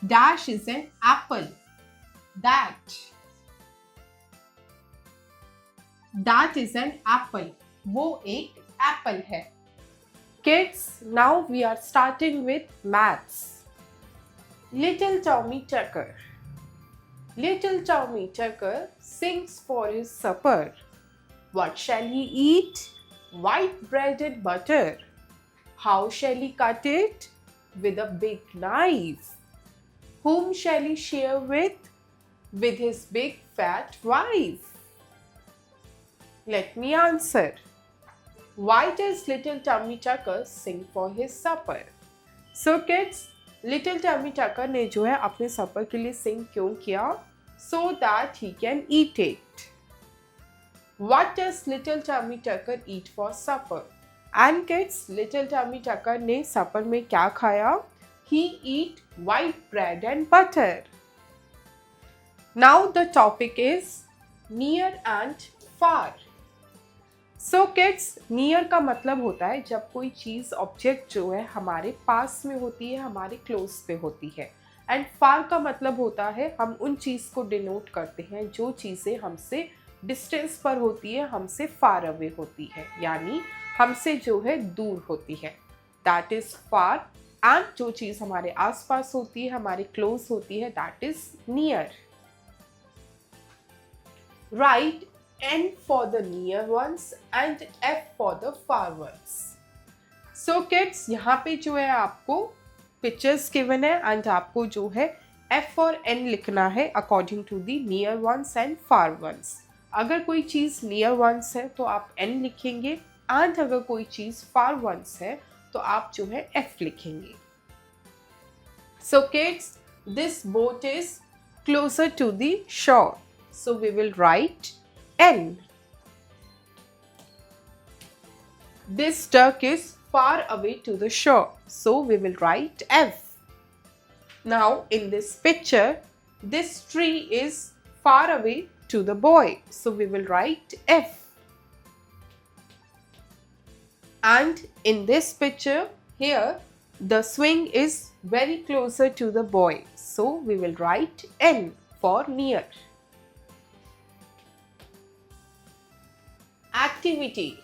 Dash is an apple. That is an apple. वो एक apple है. Kids, now we are starting with maths. Little Tommy Tucker. Little Tommy Tucker sings for his supper. What shall he eat? White bread and butter. How shall he cut it? With a big knife. Whom shall he share with? With his big fat wife. Let me answer. Why does little Tommy Tucker sing for his supper? So kids, little Tommy Tucker ने जो है अपने सपर के लिए sing क्यों किया? So that he can eat it. What does little Tommy Tucker eat for supper? And kids, little Tommy Tucker ने supper में क्या खाया? He eat white bread and butter. Now the topic is near and far. So kids, near का मतलब होता है जब कोई चीज़ ऑब्जेक्ट जो है हमारे पास में होती है, हमारे क्लोज पे होती है. एंड फार का मतलब होता है हम उन चीज़ को डिनोट करते हैं जो चीज़ें हमसे डिस्टेंस पर होती है, हमसे फार अवे होती है, यानी हमसे जो है दूर होती है. That is far. एंड जो चीज़ हमारे आसपास होती है, हमारे क्लोज होती है, that is near. Right N for the near ones and F for the far ones. So kids, यहाँ पे जो है आपको pictures given है and आपको जो है F और N लिखना है according to the near ones and far ones. अगर कोई चीज़ near ones है तो आप N लिखेंगे and अगर कोई चीज़ far ones है तो आप जो है F लिखेंगे. So kids, this boat is closer to the shore. So we will write N. This duck is far away to the shore, so we will write F. Now in this picture, this tree is far away to the boy, so we will write F. And in this picture here, the swing is very closer to the boy, so we will write N for near. Activity.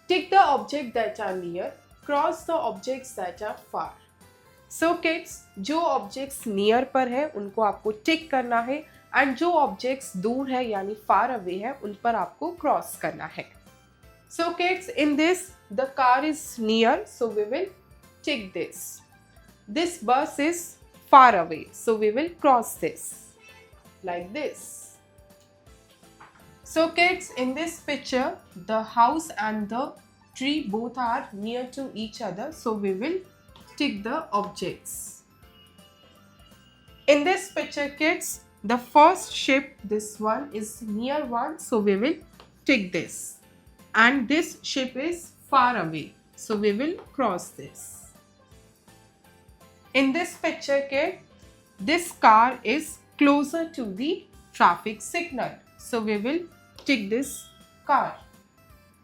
Tick the objects that are near, cross the objects that are far. So kids, जो objects near पर है उनको आपको tick करना है and जो objects दूर है यानी far away है उन पर आपको cross करना है. So kids, in this the car is near, so we will tick this. This bus is far away, so we will cross this like this. So kids, in this picture, the house and the tree both are near to each other, so we will tick the objects. In this picture kids, the first ship, this one is near one, so we will tick this. And this ship is far away, so we will cross this. In this picture kid, this car is closer to the traffic signal, so we will tick this car.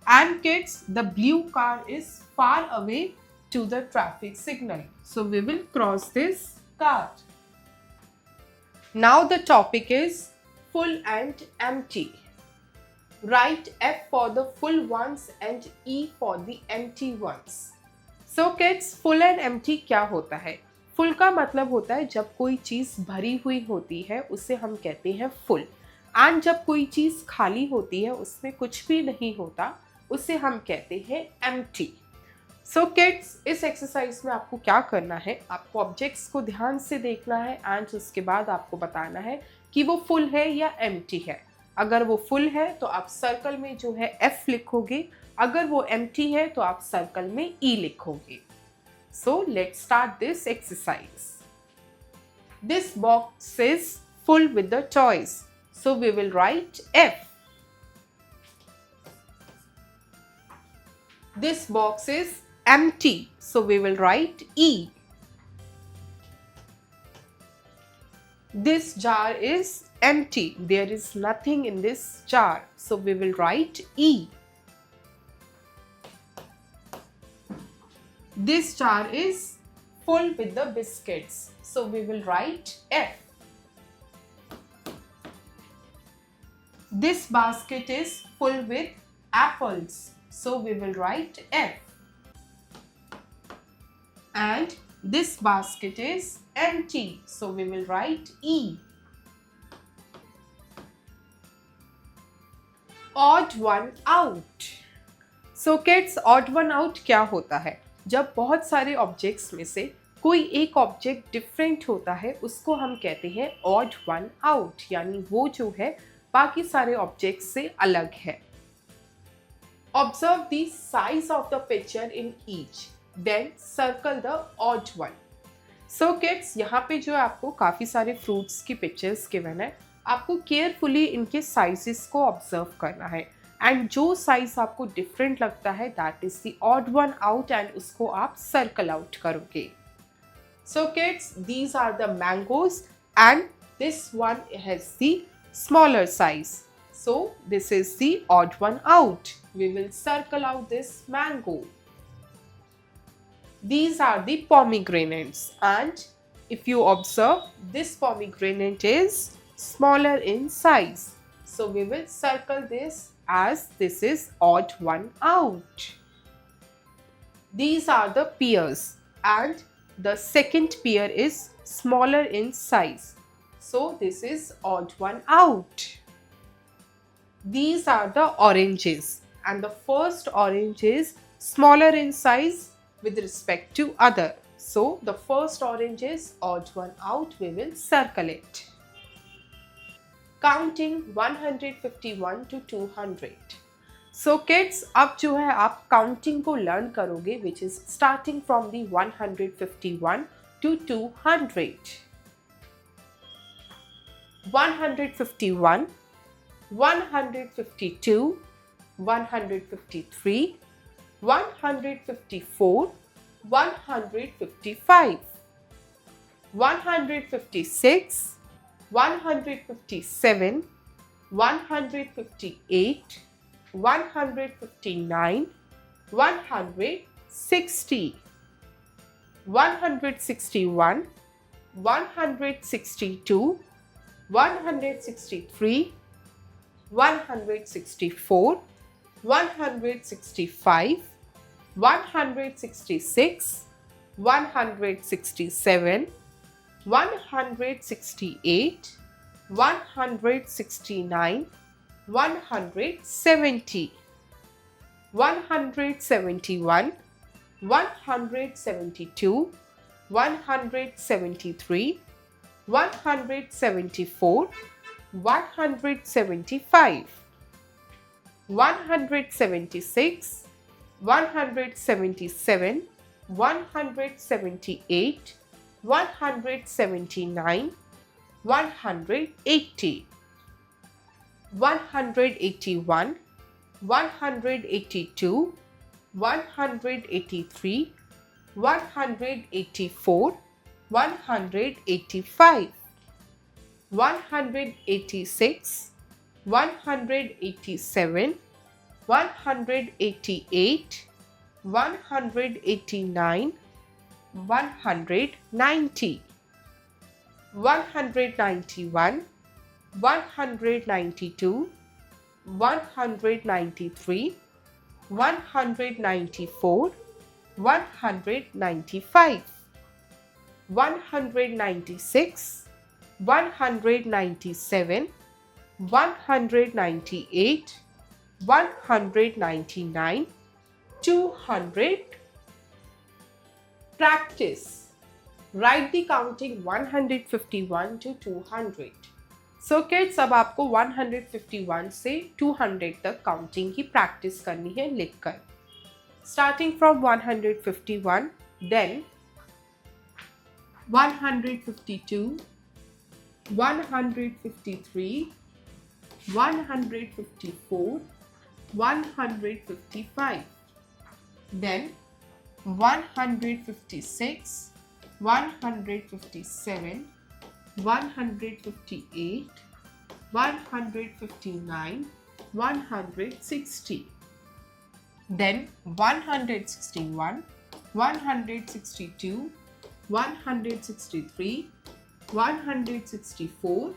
And kids, the blue car is far away to the traffic signal, so we will cross this car. Now the topic is full and empty. Write F for the full ones and E for the empty ones. So kids, full and empty क्या होता है? Full का मतलब होता है जब कोई चीज़ भरी हुई होती है उसे हम कहते हैं फुल, एंड जब कोई चीज़ खाली होती है उसमें कुछ भी नहीं होता उसे हम कहते हैं एम्प्टी। सो किड्स, इस एक्सरसाइज में आपको क्या करना है, आपको ऑब्जेक्ट्स को ध्यान से देखना है एंड उसके बाद आपको बताना है कि वो फुल है या एम्प्टी है। अगर वो फुल है तो आप सर्कल में जो है F लिखोगे, अगर वो एम्प्टी है तो आप सर्कल में E लिखोगे। So let's start this exercise. This box is full with the toys, so we will write F. This box is empty, so we will write E. This jar is empty, there is nothing in this jar, so we will write E. This jar is full with the biscuits, so we will write F. This basket is full with apples, so we will write F. And this basket is empty, so we will write E. Odd one out. So kids, odd one out क्या होता है? जब बहुत सारे objects में से कोई एक ऑब्जेक्ट डिफरेंट होता है उसको हम कहते हैं odd one out, यानी वो जो है बाकी सारे ऑब्जेक्ट्स से अलग है। Observe the size of the picture in each, then circle the odd one. So kids, यहाँ पे जो आपको काफ़ी सारे फ्रूट्स की पिक्चर्स गिवन है, आपको केयरफुली इनके साइजेस को ऑब्जर्व करना है एंड जो साइज आपको डिफरेंट लगता है that is the odd one out and उसको आप सर्कल आउट करोगे। So kids, these are the mangoes and this one has the smaller size, so this is the odd one out. We will circle out this mango. These are the pomegranates, and if you observe, this pomegranate is smaller in size, so we will circle this as this is odd one out. These are the pears, and the second pear is smaller in size, so this is odd one out. These are the oranges, and the first orange is smaller in size with respect to other, so the first orange is odd one out. We will circle it. Counting 151 to 200. So kids, अब जो है आप counting को learn करोगे, which is starting from the 151 to 200. 151, 152, 153, 154, 155, 156, 157, 158, 159, 160, 161, 162, 163, 164, 165, 166, 167, 168, 169, 170, 171, 172, 173, 174, 175, 176, 177, 178, 179, 180, 181, 182, 183, 184, 185, 186, 187, 188, 189, 190, 191, 192, 193, 194, 195, 196, 197, 198, 199, 200. Practice. Write the counting 151 to 200. So kids, अब आपको 151 से 200 तक काउंटिंग की प्रैक्टिस करनी है लिखकर. Starting from 151, then 152, 153, 154, 155, then 156, 157, 158, 159, 160. Then 161, 162, 163, 164,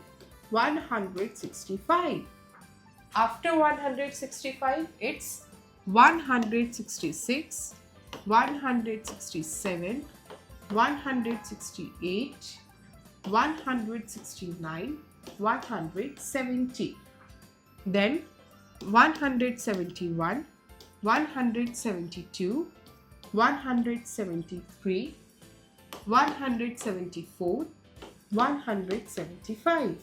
165. After 165, it's 166, 167, 168, 169, 170. Then 171, 172, 173, 174, 175.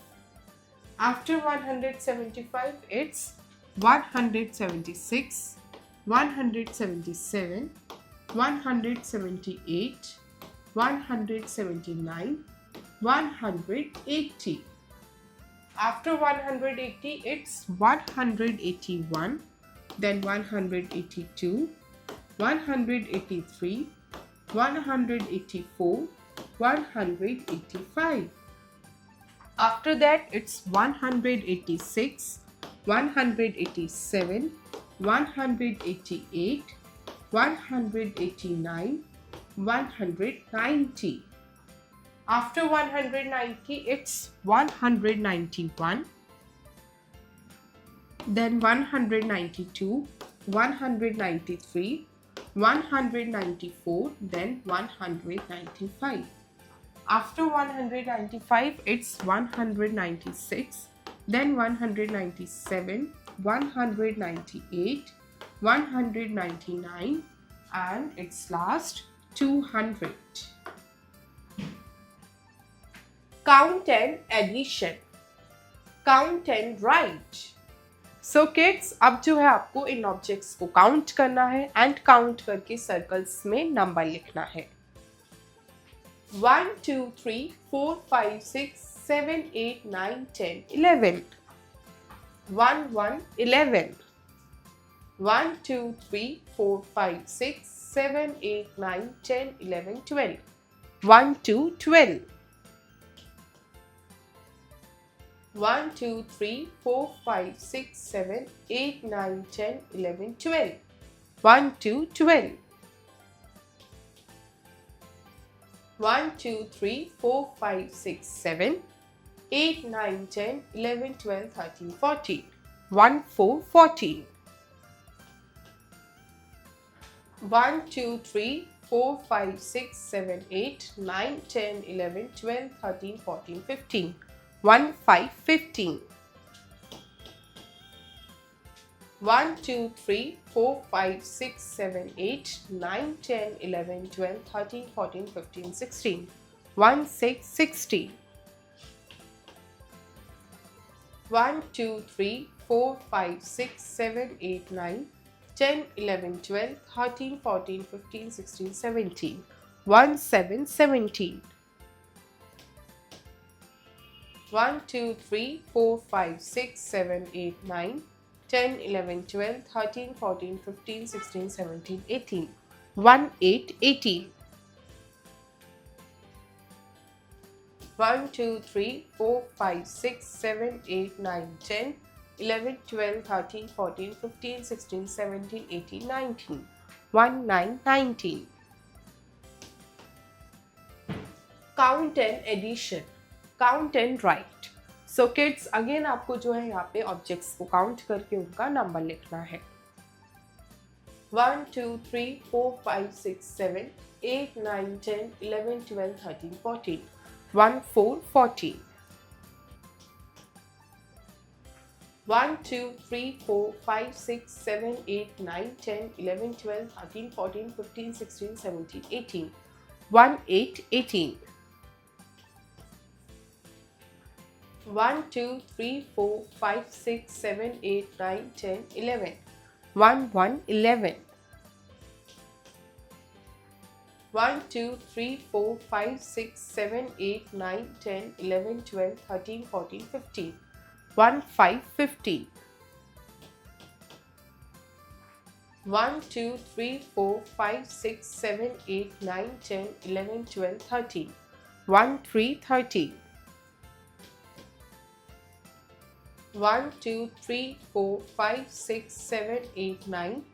After 175, it's 176, 177, 178, 179, 180. After 180, it's 181, then 182, 183, 184, 185. After that, it's 186, 187, 188, 189, 190. After 190, it's 191, then 192, 193, 194, then 195. After 195, it's 196, then 197, 198, 199, and its last 200. Count and addition. Count and write. So kids, अब जो है आपको इन objects को count करना है and count करके circles में number लिखना है. 1, 2, 3, 4, 5, 6, 7, 8, 9, 10, 11. 1, 1, 11. 1, 2, 3, 4, 5, 6, 7, 8, 9, 10, 11, 12. 1, 2, 12. 1, 2, 3, 4, 5, 6, 7, 8, 9, 10, 11, 12. 1, 2, 12. 1, 2, 3, 4, 5, 6, 7, 8, 9, 10, 11, 12, 13, 14. 1, 4, 14. 1, 2, 3, 4, 5, 6, 7, 8, 9, 10, 11, 12, 13, 14, 15. 1, 5, 15. 1, 2, 3, 4, 5, 6, 7, 8, 9, 10, 11, 12, 13, 14, 15, 16. 1, 6, 16. 1, 2, 3, 4, 5, 6, 7, 8, 9, 10, 11, 12, 13, 14, 15, 16, 17. 1, 7, 17. 1, 2, 3, 4, 5, 6, 7, 8, 9, 10, 11, 12, 13, 14, 15, 16, 17, 18. 1, 8, 18. 1, 2, 3, 4, 5, 6, 7, 8, 9, 10, 11, 12, 13, 14, 15, 16, 17, 18, 19. 1, 9, 19. Count and addition. Count and write. So kids, again आपको जो है यहाँ पे ऑब्जेक्ट्स को काउंट करके उनका नंबर लिखना है. 1, 2, 3, 4, 5, 6, 7, 8, 9, 10, 11, 12, 13, 14. 1, 4, 14. 1, 2, 3, 4, 5, 6, 7, 8, 9, 10, 11, 12, 13, 14, 15, 16, 17, 18. 1, 8, 18. 1, 2, 3, 4, 5, 6, 7, 8, 9, 10, 11. 1, 1, 11. 1, 2, 3, 4, 5, 6, 7, 8, 9, 10, 11, 12, 13, 14, 15. 1, 5, 15. 1, 2, 3, 4, 5, 6, 7, 8, 9, 10, 11, 12, 13. 1, 3, 13. 1, 2, 3, 4, 5, 6, 7, 8, 9,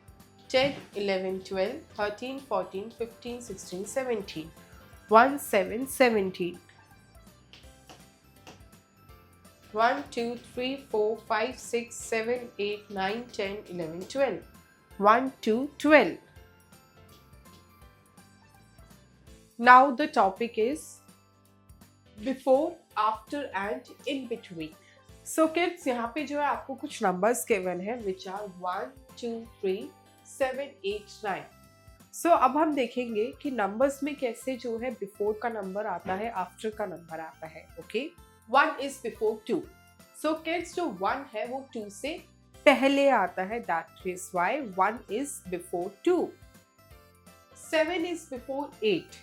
10, 11, 12, 13, 14, 15, 16, 17. 1, 7, 17. 1, 2, 3, 4, 5, 6, 7, 8, 9, 10, 11, 12. 1, 2, 12. Now the topic is before, after and in between. So kids, यहाँ पे जो है आपको कुछ numbers given है which are 1, 2, 3, 7, 8, 9. So अब हम देखेंगे कि numbers में कैसे जो है before का number आता है, after का number आता है. Okay? 1 is before 2. So kids, जो 1 है वो 2 से पहले आता है. That is why 1 is before 2. 7 is before 8.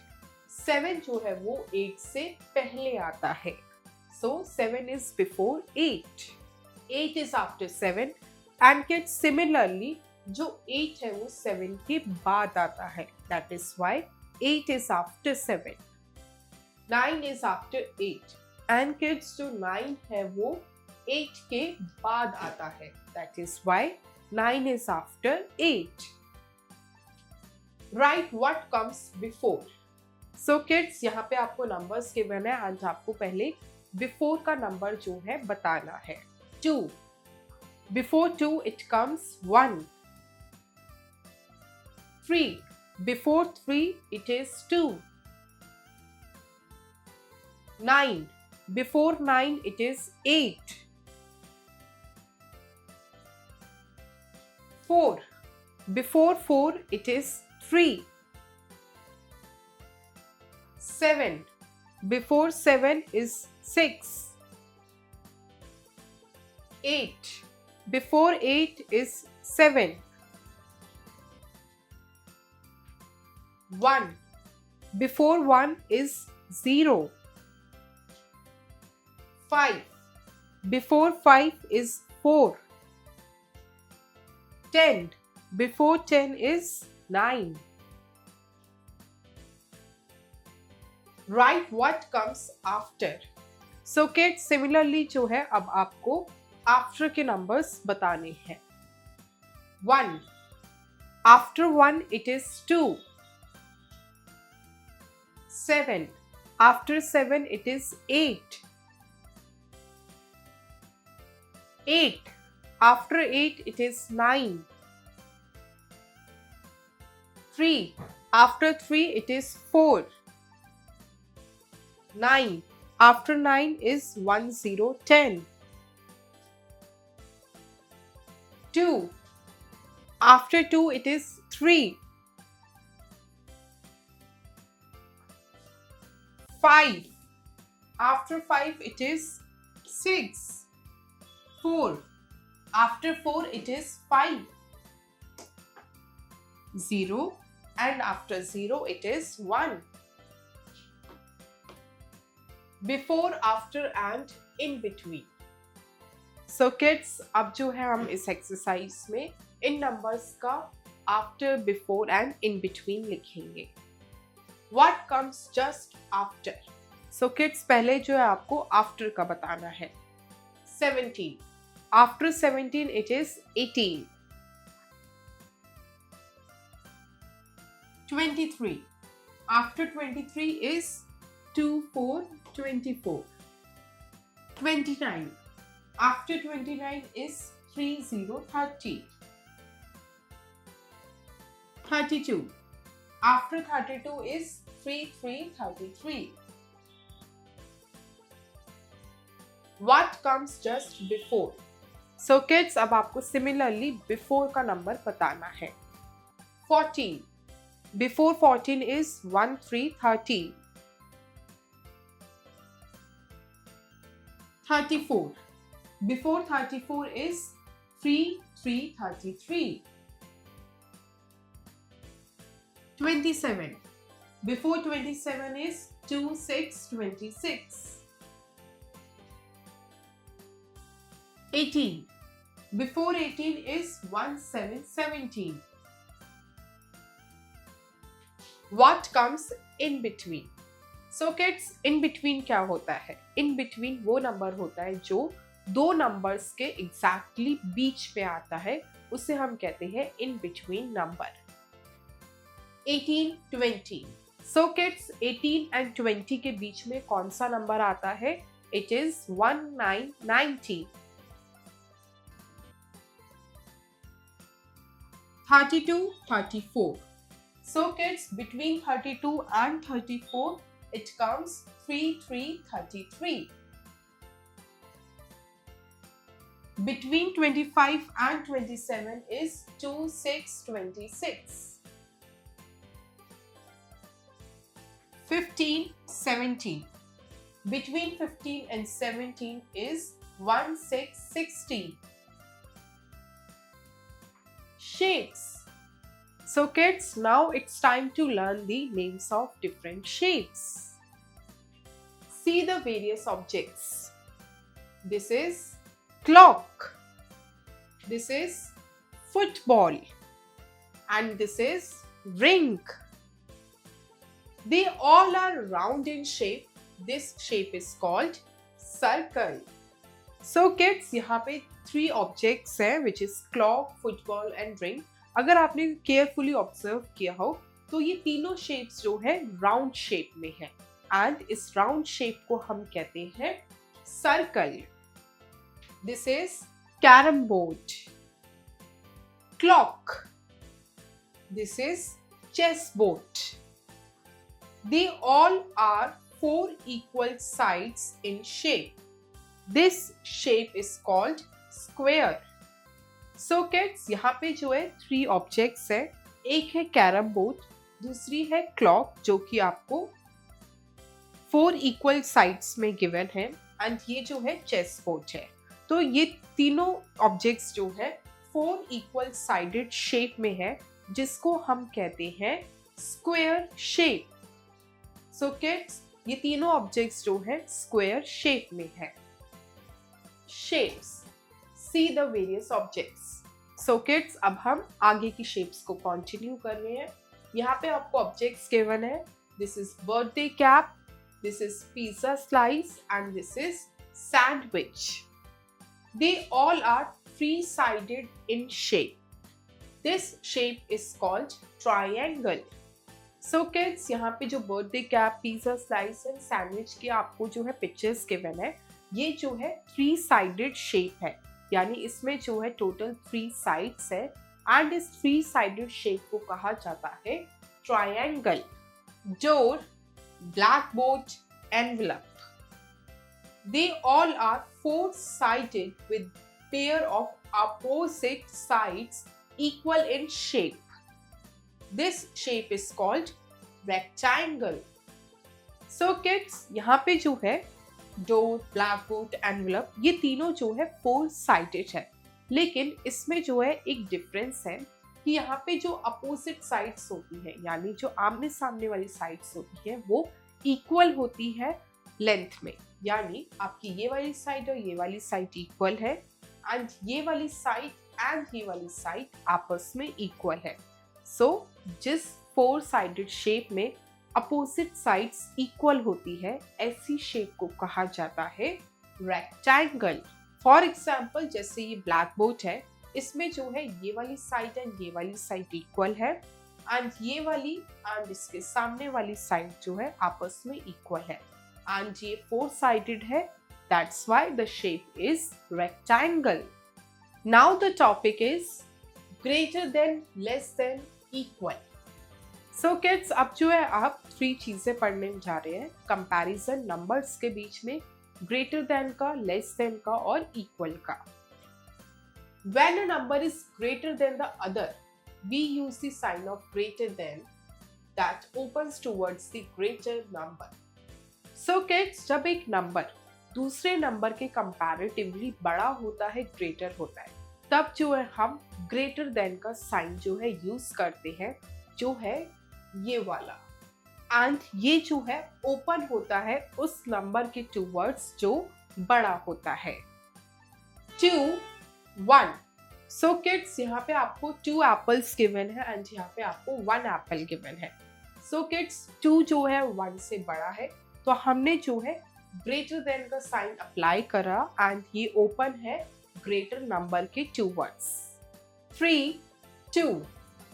7 जो है वो 8 से पहले आता है. So 7 is before 8. 8 is after 7. And kids, similarly, जो 8 है वो 7 के बाद आता है. That is why 8 is after 7. 9 is after 8. And kids, जो 9 है वो 8 के बाद आता है. That is why 9 is after 8. Write what comes before. So kids, यहाँ पे आपको numbers given है and आपको पहले before का number जो है बताना है. 2. Before 2 it comes 1. 3. Before 3 it is 2. 9. Before 9 it is 8. 4. Before 4 it is 3. 7. Before 7 is 6. 8. Before 8 is 7. 1. Before 1 is 0. 5. Before 5 is 4. 10. Before 10 is 9. Write what comes after. So kids, similarly जो है अब आपको after के numbers बताने हैं. 1. After 1 it is 2. 7. After 7 it is 8. 8. After 8 it is 9. 3. After 3 it is 4. 9. After 9 is 1, 0, 10. 2. After 2 it is 3. 5. After 5 it is 6. 4. After 4 it is 5. 0. And after 0 it is 1. Before, after and in between. So kids, अब जो है हम इस exercise में इन numbers का after, before and in between लिखेंगे. What comes just after? So kids, पहले जो है आपको after का बताना है. 17. After 17 it is 18. 23. After 23 is 2, 4, 24. 29. After 29 is 3, 0, 30. 32. After 32 is 3333. What comes just before? So kids, अब आपको similarly before का नंबर बताना है. 14. Before 14 is 1330. 34. Before 34 is 3333. 27. Before 27 is 2626. 18. Before 18 is 1717. What comes in between? So kids, in between क्या होता है? In between वो number होता है जो दो नंबर्स के exactly बीच में आता है, उसे हम कहते हैं in between number. 18, 20. So kids, 18 and 20 के बीच में कौन सा नंबर आता है? It is 1990. 32, 34. So kids, between 32 and 34, it comes 3333. Between 25 and 27 is 2626. 15, 17. Between 15 and 17 is 1660. Shapes. So kids, now it's time to learn the names of different shapes. See the various objects. This is clock. This is football. And this is ring. They all are round in shape. This shape is called circle. So kids, यहाँ पे 3 objects हैं, which is clock, football and ring. अगर आपने carefully observe किया हो तो ये तीनों शेप्स जो है राउंड शेप में है, एंड इस राउंड शेप को हम कहते हैं circle. This is carrom board. Clock. This is chess board. They all are 4 equal sides in shape. This shape is called square. So kids, यहाँ पे जो है 3 ऑब्जेक्ट्स है. एक है कैरम बोर्ड, दूसरी है क्लॉक जो कि आपको 4 इक्वल साइड्स में गिवन है, एंड ये जो है चेस बोर्ड है. तो ये तीनों ऑब्जेक्ट्स जो है 4 इक्वल साइडेड शेप में है, जिसको हम कहते हैं स्क्वायर शेप. सो किड्स, ये तीनों ऑब्जेक्ट्स जो है स्क्वायर शेप में है. Shapes. See the various objects. So kids, अब हम आगे की शेप्स को कंटिन्यू कर रहे हैं. यहाँ पे आपको ऑब्जेक्ट्स गिवन है. This is birthday cap, this is pizza slice and this is sandwich. They all are 3-sided in shape. This shape is called triangle. So kids, यहाँ पे जो birthday cap, pizza slice and sandwich के आपको जो है pictures given है, ये जो है 3-sided शेप है, यानी इसमें जो है टोटल 3 साइड्स है, एंड इस 3-sided शेप को कहा जाता है triangle. Door, blackboard, envelope. They all are 4-sided with pair of opposite sides equal in shape. This shape is called rectangle. So kids, यहाँ पे जो है डोर, ब्लैकबोर्ड, एनवेलप, ये तीनों जो है 4-sided है, लेकिन इसमें जो है एक डिफरेंस है कि यहाँ पे जो अपोजिट साइड्स होती है, यानी जो आमने सामने वाली साइड्स होती है, वो इक्वल होती है लेंथ में. यानी आपकी ये वाली साइड और ये वाली साइड इक्वल है, एंड ये वाली साइड एंड ये वाली साइड आपस में इक्वल है. सो जिस 4-sided शेप में अपोजिट साइड्स इक्वल होती है, ऐसी शेप को कहा जाता है रेक्टेंगल. फॉर एग्जाम्पल, जैसे ये ब्लैक बोर्ड है, इसमें जो है ये वाली साइड एंड ये वाली साइड इक्वल है, एंड ये वाली एंड इसके सामने वाली साइड जो है आपस में इक्वल है, एंड ये 4-sided है. That's why the shape is rectangle. Now the topic is greater than, less than, equal. So kids, अब जो है आप 3 चीजें पढ़ने जा रहे हैं। कंपैरिजन नंबर्स के बीच में, ग्रेटर देन का, लेस देन का और इक्वल का। When a number is greater than the other, we use the sign of greater than that opens towards the greater number. So kids, जब एक नंबर दूसरे number के कंपैरेटिवली बड़ा होता है, ग्रेटर होता है, तब जो है हम ग्रेटर देन का साइन जो है यूज करते हैं, जो है ये वाला। एंड ये जो है ओपन होता है उस नंबर के टूवर्ड्स जो बड़ा होता है। 2, 1। सो किड्स, यहाँ पे आपको 2 एप्पल्स गिवन है एंड यहाँ पे आपको 1 एप्पल गिवन है। सो किड्स, 2 जो है 1 से बड़ा है, तो हमने जो है ग्रेटर देन का साइन अप्लाई करा एंड ये ओपन है ग्रेटर नंबर के टूवर्ड्स। 3, 2।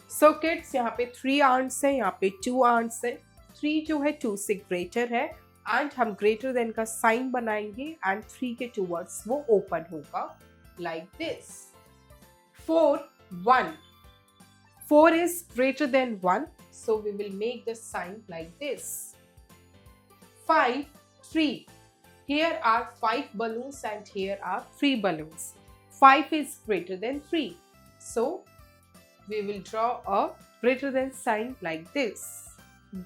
सो किड्स, यहाँ पे 3 आंट्स है, यहाँ पे 2 आंट्स है। 3 जो है 2 से ग्रेटर है एंड हम ग्रेटर देन का साइन बनाएंगे एंड 3 के टूवर्ड्स वो ओपन होगा like this. 4, 1. 4 is greater than 1, so we will make the sign like this. 5, 3. Here are 5 balloons and here are 3 balloons. 5 is greater than 3, so we will draw a greater than sign like this.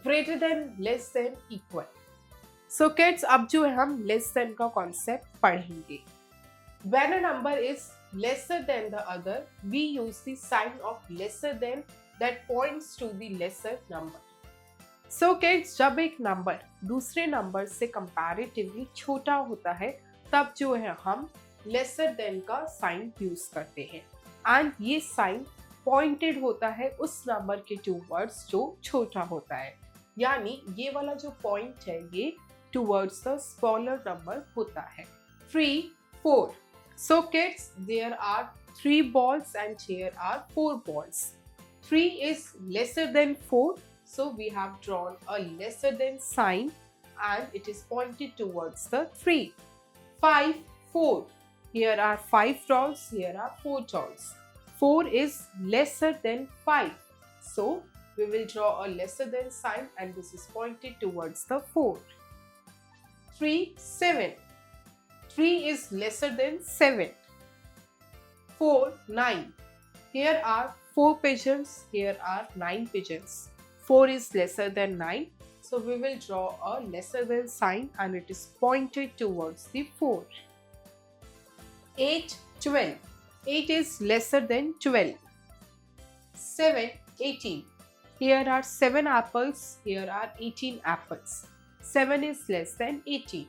Greater than, less than, equal. So kids, अब जो है हम less than का concept पढ़ेंगे। When a number is lesser than the other, we use the sign of lesser than that points to the lesser number. So kids, जब एक number दूसरे number से comparatively छोटा होता है, तब जो है हम lesser than का साइन यूज करते हैं एंड ये साइन पॉइंटेड होता है उस नंबर के टूवर्ड्स जो छोटा होता है, यानी ये वाला जो पॉइंट है ये टूवर्ड्स द स्मॉलर नंबर होता है। 3, 4। So kids, there are 3 balls and here are 4 balls. 3 is lesser than 4, so we have drawn a lesser than sign and it is pointed towards the 3. 5, 4. Here are 5 dolls, here are 4 dolls. 4 is lesser than 5, so we will draw a lesser than sign and this is pointed towards the 4. 3, 7. 3 is lesser than 7. 4, 9. Here are 4 pigeons, here are 9 pigeons. 4 is lesser than 9, so we will draw a lesser than sign and it is pointed towards the 4. 8, 12. 8 is lesser than 12. 7, 18. Here are 7 apples, here are 18 apples. 7 is less than 18.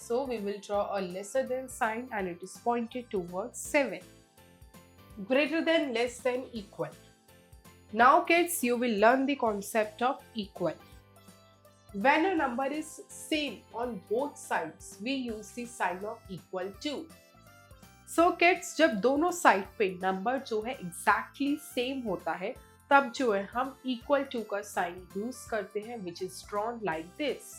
So we will draw a lesser than sign and it is pointed towards 7. Greater than, less than, equal. Now kids, you will learn the concept of equal. When a number is same on both sides, we use the sign of equal to. So kids, जब दोनों side पे number जो है exactly same होता है, तब जो है हम equal to का साइन यूज करते हैं, which is drawn like this.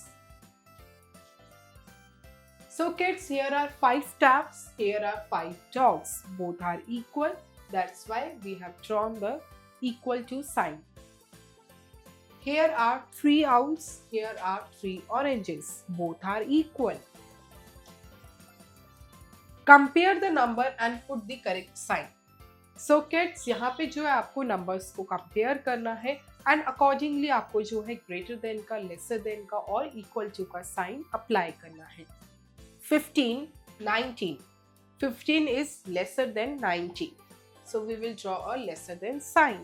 So kids, here are 5 taps, here are 5 dogs. Both are equal. That's why we have drawn the equal to sign. Here are 3 owls, here are 3 oranges. Both are equal. Compare the number and put the correct sign. So kids, यहाँ पे जो है आपको numbers को compare करना है and accordingly आपको जो है greater than का, lesser than का और equal to का sign apply करना है। 15, 19. 15 is lesser than 19, so we will draw a lesser than sign.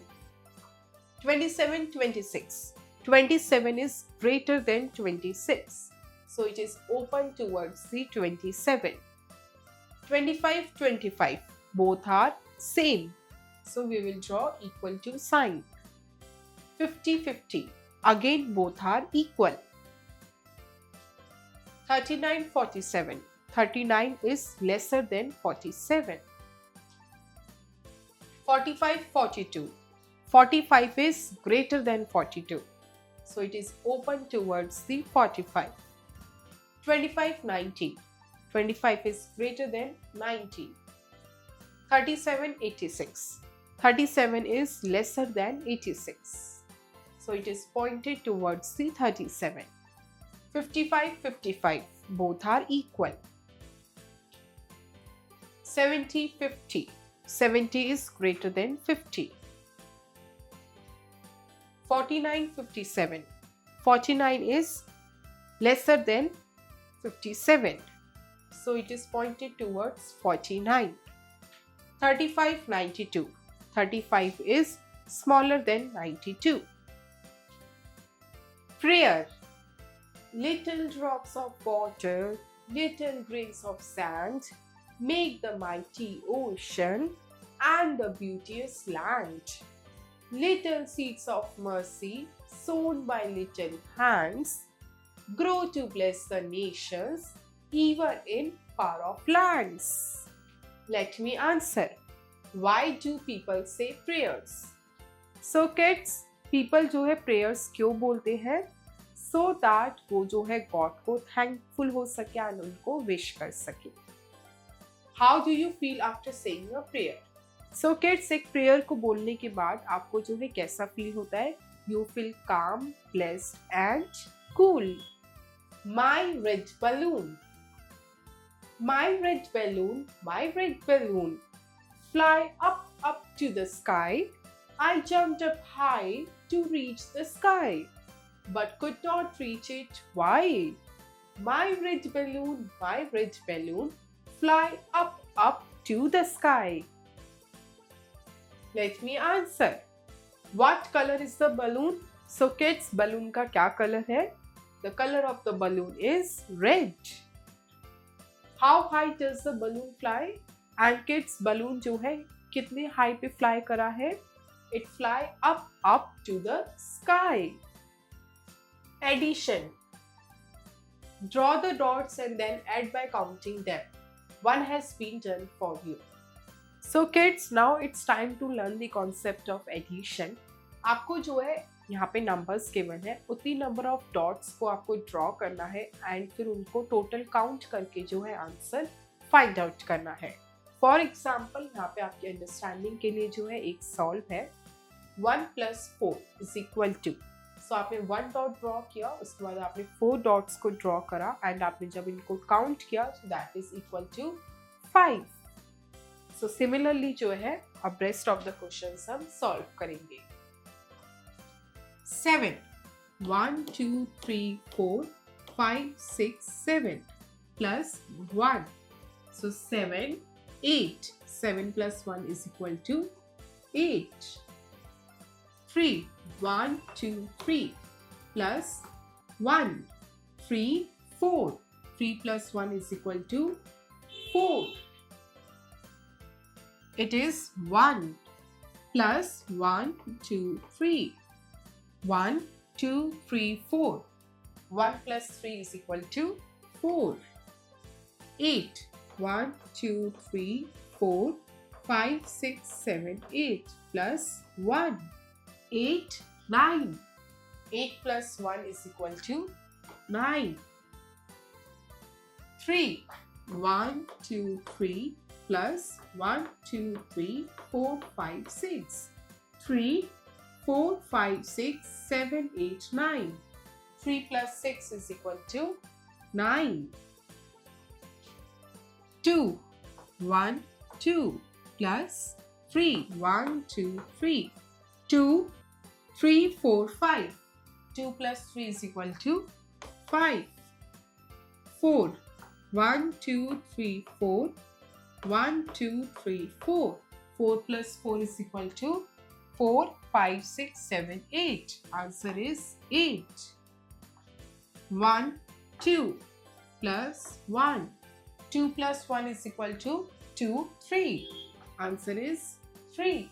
27, 26. 27 is greater than 26, so it is open towards the 27. 25, 25. Both are same, so we will draw equal to sign. 50, 50. Again both are equal. 39, 47. 39 is lesser than 47. 45, 42. 45 is greater than 42, so it is open towards the 45. 25, 19. 25 is greater than 19. 37, 86. 37 is lesser than 86, So it is pointed towards the 37. 55, 55. Both are equal. 70, 50. 70 is greater than 50. 49, 57. 49 is lesser than 57. So it is pointed towards 49. 35, 92. 35 is smaller than 92. Prayer. Little drops of water, little grains of sand, make the mighty ocean and the beauteous land. Little seeds of mercy, sown by little hands, grow to bless the nations, even in far-off lands. Let me answer. Why do people say prayers? So kids, people जो है prayers क्यों बोलते हैं? So that वो जो है God को thankful हो सके and उनको wish कर सके. How do you feel after saying a prayer? So kids, एक prayer को बोलने के बाद आपको जो है कैसा feel होता है? You feel calm, blessed and cool. My red balloon. My red balloon, my red balloon. Fly up, up to the sky. I jumped up high to reach the sky, but could not reach it. Why? My red balloon, fly up, up to the sky. Let me answer. What color is the balloon? So kids, balloon का क्या color है? The color of the balloon is red. How high does the balloon fly? And kids, balloon जो है कितने high पे fly करा है? It fly up, up to the sky. Addition. Draw the dots and then add by counting them. One has been done for you. So kids, now it's time to learn the concept of addition. आपको जो है यहाँ पे numbers given है, उतनी number of dots को आपको draw करना है and फिर उनको total count करके जो है answer find out करना है. For example, यहाँ पे आपके understanding के लिए जो है एक solve है. 1 plus 4 is equal to. So आपने 1 dot draw किया, उसके बाद आपने 4 dots को draw करा and आपने जब इनको count किया, so that is equal to 5. So similarly जो है अब rest of the questions हम solve करेंगे. 7. 1, 2, 3, 4, 5, 6, 7 plus 1. So 7, 8. 7 plus 1 is equal to 8. 3. 1, 2, 3 plus 1. 3, 4. 3 plus 1 is equal to 4. It is 1 plus 1, 2, 3. 1, 2, 3, 4. 1 plus 3 is equal to 4. 8. 1, 2, 3, 4, 5, 6, 7, 8 plus 1. 8, 9. 8 plus 1 is equal to 9. 3. 1, 2, 3 plus 1, 2, 3, 4, 5, 6. 3, 4, 5, 6, 7, 8, 9. 3 plus 6 is equal to 9. 2. 1, 2 plus 3. 1, 2, 3. 2, 3, 4, 5. 2 plus 3 is equal to 5. 4. 1, 2, 3, 4. 1, 2, 3, 4. 4 plus 4 is equal to 4, 5, 6, 7, 8. Answer is 8. 1, 2 plus 1. 2 plus 1 is equal to 2, 3. Answer is 3.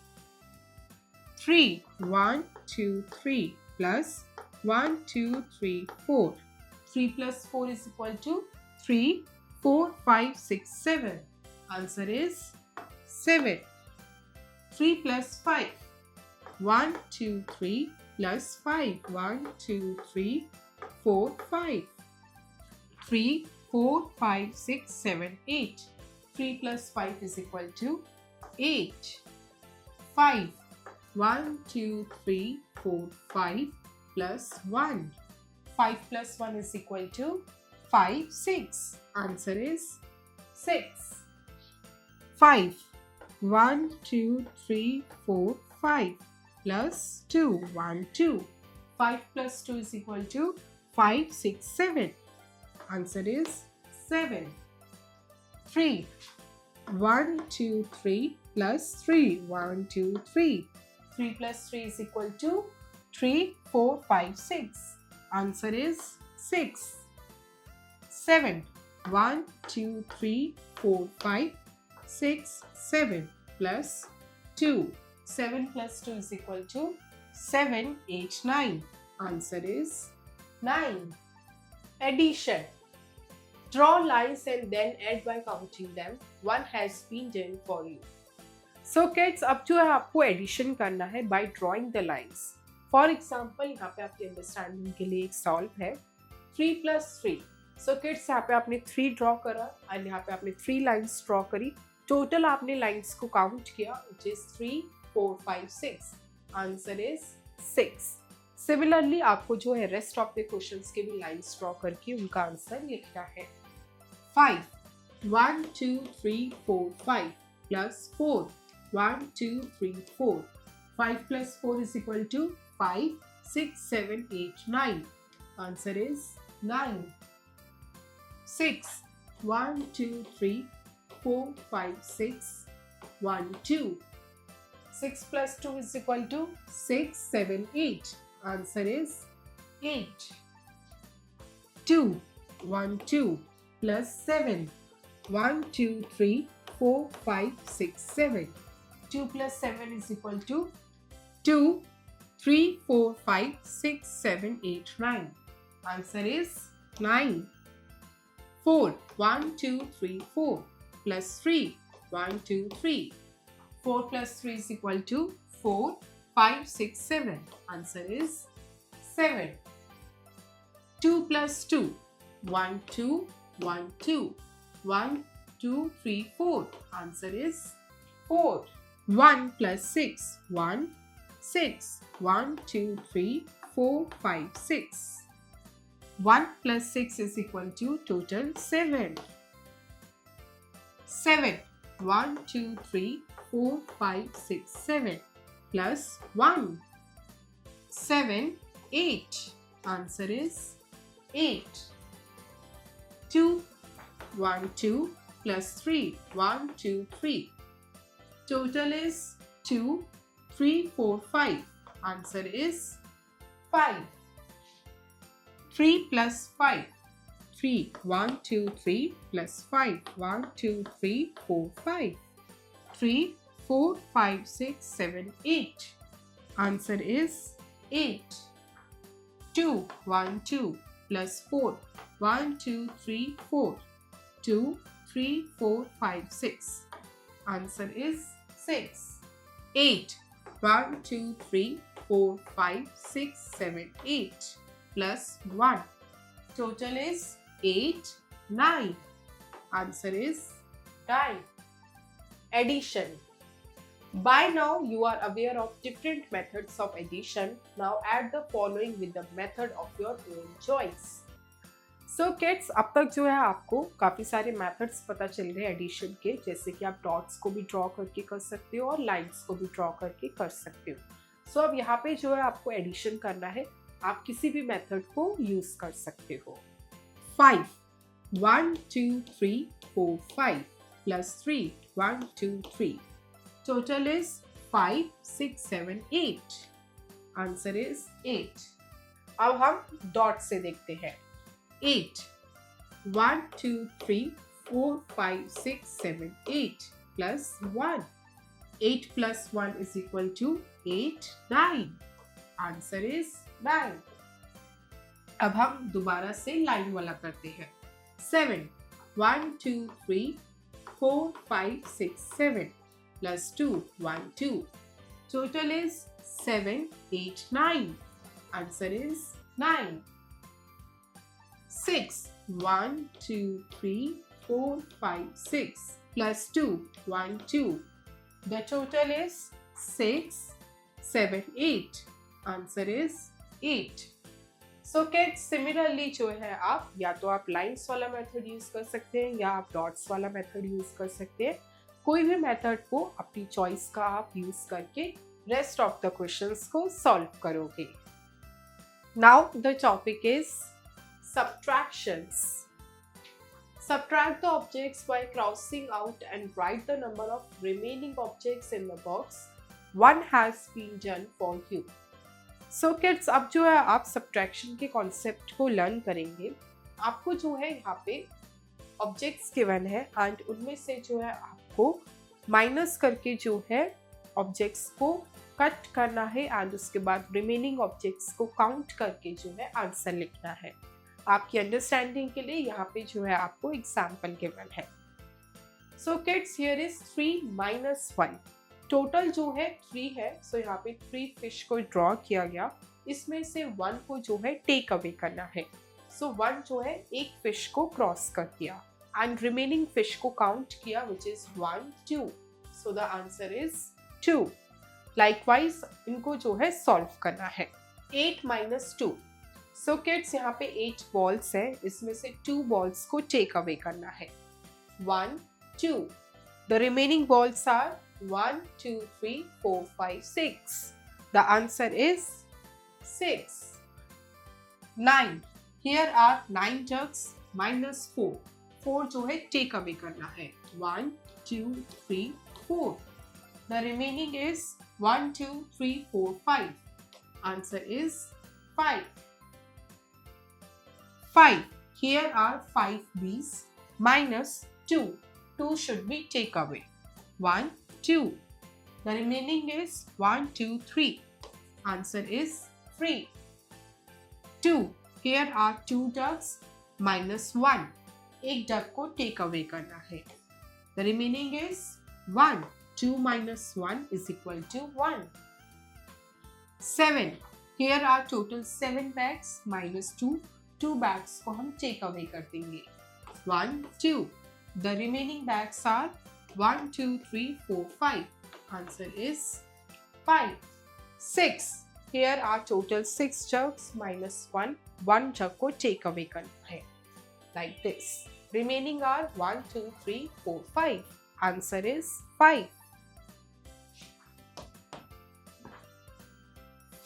3. 1, 2, 3 plus 1, 2, 3, 4. 3 plus 4 is equal to 3, 4, 5, 6, 7. Answer is 7. 3 plus 5. 1, 2, 3 plus 5. 1, 2, 3, 4, 5. 3, 4, 5, 6, 7, 8. 3 plus 5 is equal to 8. 5. 1, 2, 3, 4, 5. plus 1. 5 plus 1 is equal to 5, 6. Answer is 6. 5. 1, 2, 3, 4, 5 plus 2. 1, 2. 5 plus 2 is equal to 5, 6, 7. Answer is 7. 3. 1, 2, 3 plus 3. 1, 2, 3. 3 plus 3 is equal to 3, 4, 5, 6. Answer is 6. 7. 1, 2, 3, 4, 5, 6, 7 plus 2. 7 plus 2 is equal to 7, 8, 9. Answer is 9. Addition. Draw lines and then add by counting them. One has been done for you. So kids, अब जो है आपको addition करना है by drawing the lines. For example, यहाँ पे आपके understanding के लिए एक सॉल्व है 3 plus 3. So kids, यहाँ पे आपने 3 ड्रॉ करा और यहाँ पे आपने 3 लाइन्स ड्रॉ करी. टोटल आपने लाइन्स को काउंट किया which is 3, 4, 5, 6. Answer is 6. Similarly आपको जो है रेस्ट ऑफ द क्वेश्चंस के भी लाइन्स ड्रॉ करके उनका आंसर लिखना है. 5. 1, 2, 3, 4, 5 plus 4. 1, 2, 3, 4. 5 plus 4 is equal to 5, 6, 7, 8, 9. Answer is 9. 6. 1, 2, 3, 4, 5, 6. 1, 2. 6 plus 2 is equal to 6, 7, 8. Answer is 8. 2. 1, 2 plus 7. 1, 2, 3, 4, 5, 6, 7. 2 plus 7 is equal to 2, 3, 4, 5, 6, 7, 8, 9. Answer is 9. 4. 1, 2, 3, 4 plus 3. 1, 2, 3. 4 plus 3 is equal to 4, 5, 6, 7. Answer is 7. 2 plus 2. 1, 2, 1, 2. 1, 2, 3, 4. Answer is 4. 1 plus 6. 1, 6. 1, 2, 3, 4, 5, 6. 1 plus 6 is equal to total 7. 7. 1, 2, 3, 4, 5, 6, 7 plus 1. 7, 8. Answer is 8. 2. 1, 2 plus 3. 1, 2, 3. Total is 2, 3, 4, 5. Answer is 5. 3 plus 5. 3. 1, 2, 3 plus 5. 1, 2, 3, 4, 5. 3, 4, 5, 6, 7, 8. Answer is 8. 2. 1, 2 plus 4. 1, 2, 3, 4. 2, 3, 4, 5, 6. Answer is 6. 8. 1, 2, 3, 4, 5, 6, 7, 8 plus 1. Total is 8, 9. Answer is 9. Addition. By now you are aware of different methods of addition. Now add the following with the method of your own choice. So kids, अब तक जो है आपको काफ़ी सारे methods पता चल गए एडिशन के, जैसे कि आप डॉट्स को भी ड्रॉ करके कर सकते हो और लाइन्स को भी ड्रॉ करके कर सकते हो. सो अब यहाँ पे जो है आपको एडिशन करना है, आप किसी भी मेथड को यूज कर सकते हो. 5. 1, 2, 3, 4, 5 plus 3. 1, 2, 3. Total is 5, 6, 7, 8. Answer is 8. अब हम डॉट से देखते हैं. 8. 1, 2, 3, 4, 5, 6, 7, 8 plus 1. 8 plus 1 is equal to 8, 9. Answer is 9. अब हम दोबारा से लाइन वाला करते हैं. 7. 1, 2, 3, 4, 5, 6, 7 plus 2. 1, 2. Total is 7, 8, 9. Answer is 9. 6. 1, 2, 3, 4, 5, 6 plus 2. 1, 2. The total is 6, 7, 8. Answer is 8. So kids similarly जो है आप या तो आप लाइंस वाला मेथड यूज कर सकते हैं या आप डॉट्स वाला मेथड यूज कर सकते हैं. कोई भी मेथड को अपनी चॉइस का आप यूज करके रेस्ट ऑफ द क्वेश्चंस को सॉल्व करोगे. Now the topic is subtractions. Subtract the objects by crossing out and write the number of remaining objects in the box. One has been done for you. So kids, अब जो है आप subtraction के concept को learn करेंगे. आपको जो है यहाँ पे objects given है and उनमें से जो है आपको minus करके जो है objects को cut करना है and उसके बाद remaining objects को count करके जो है answer लिखना है. आपकी अंडरस्टैंडिंग के लिए यहाँ पे जो है आपको एग्जाम्पल गिवन है. So kids here is 3 minus 1. Total जो है 3 है. सो यहाँ पे 3 फिश को ड्रॉ किया गया. इसमें से 1 को जो है टेक अवे करना है. सो 1 जो है एक फिश को क्रॉस कर दिया एंड रिमेनिंग फिश को काउंट किया which is 1 2. So the answer is 2. Likewise इनको जो है सॉल्व करना है. 8 minus 2. सो किड्स यहाँ पे 8 बॉल्स है. इसमें से 2 बॉल्स को टेक अवे करना है. 1 2. The remaining balls are 1 2 3 4 5 6. The answer is 6. 9. Here are 9 jugs minus 4. 4 जो है टेक अवे करना है. 1 2 3 4. The remaining is 1 2 3 4 5. Answer is 5. 5. Here are 5 bees minus 2. 2 should be take away. 1, 2. The remaining is 1, 2, 3. Answer is 3. 2. Here are 2 ducks minus 1. एक duck को take away करना है. The remaining is 1. 2 minus 1 is equal to 1. 7. Here are total 7 bags minus 2. 2 bags को हम take away कर देंगे. 1 2. The remaining bags are 1 2 3 4 5. Answer is 5. 6. Here are total 6 jugs minus 1. 1 jug को take away करना है. Like this. Remaining are 1 2 3 4 5. Answer is 5.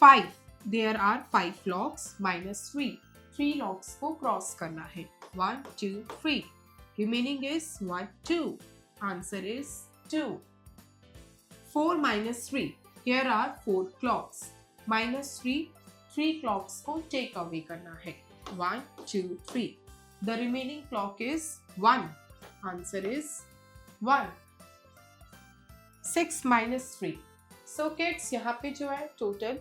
5. There are 5 logs minus 3. 3 logs को cross करना है. 1 2 3. Remaining is 1 2. Answer is 2. 4 minus 3. Here are 4 clocks. Minus 3. 3 clocks को take away करना है. 1 2 3. The remaining clock is 1. Answer is 1. 6 minus 3. So kids, यहाँ पे जो है total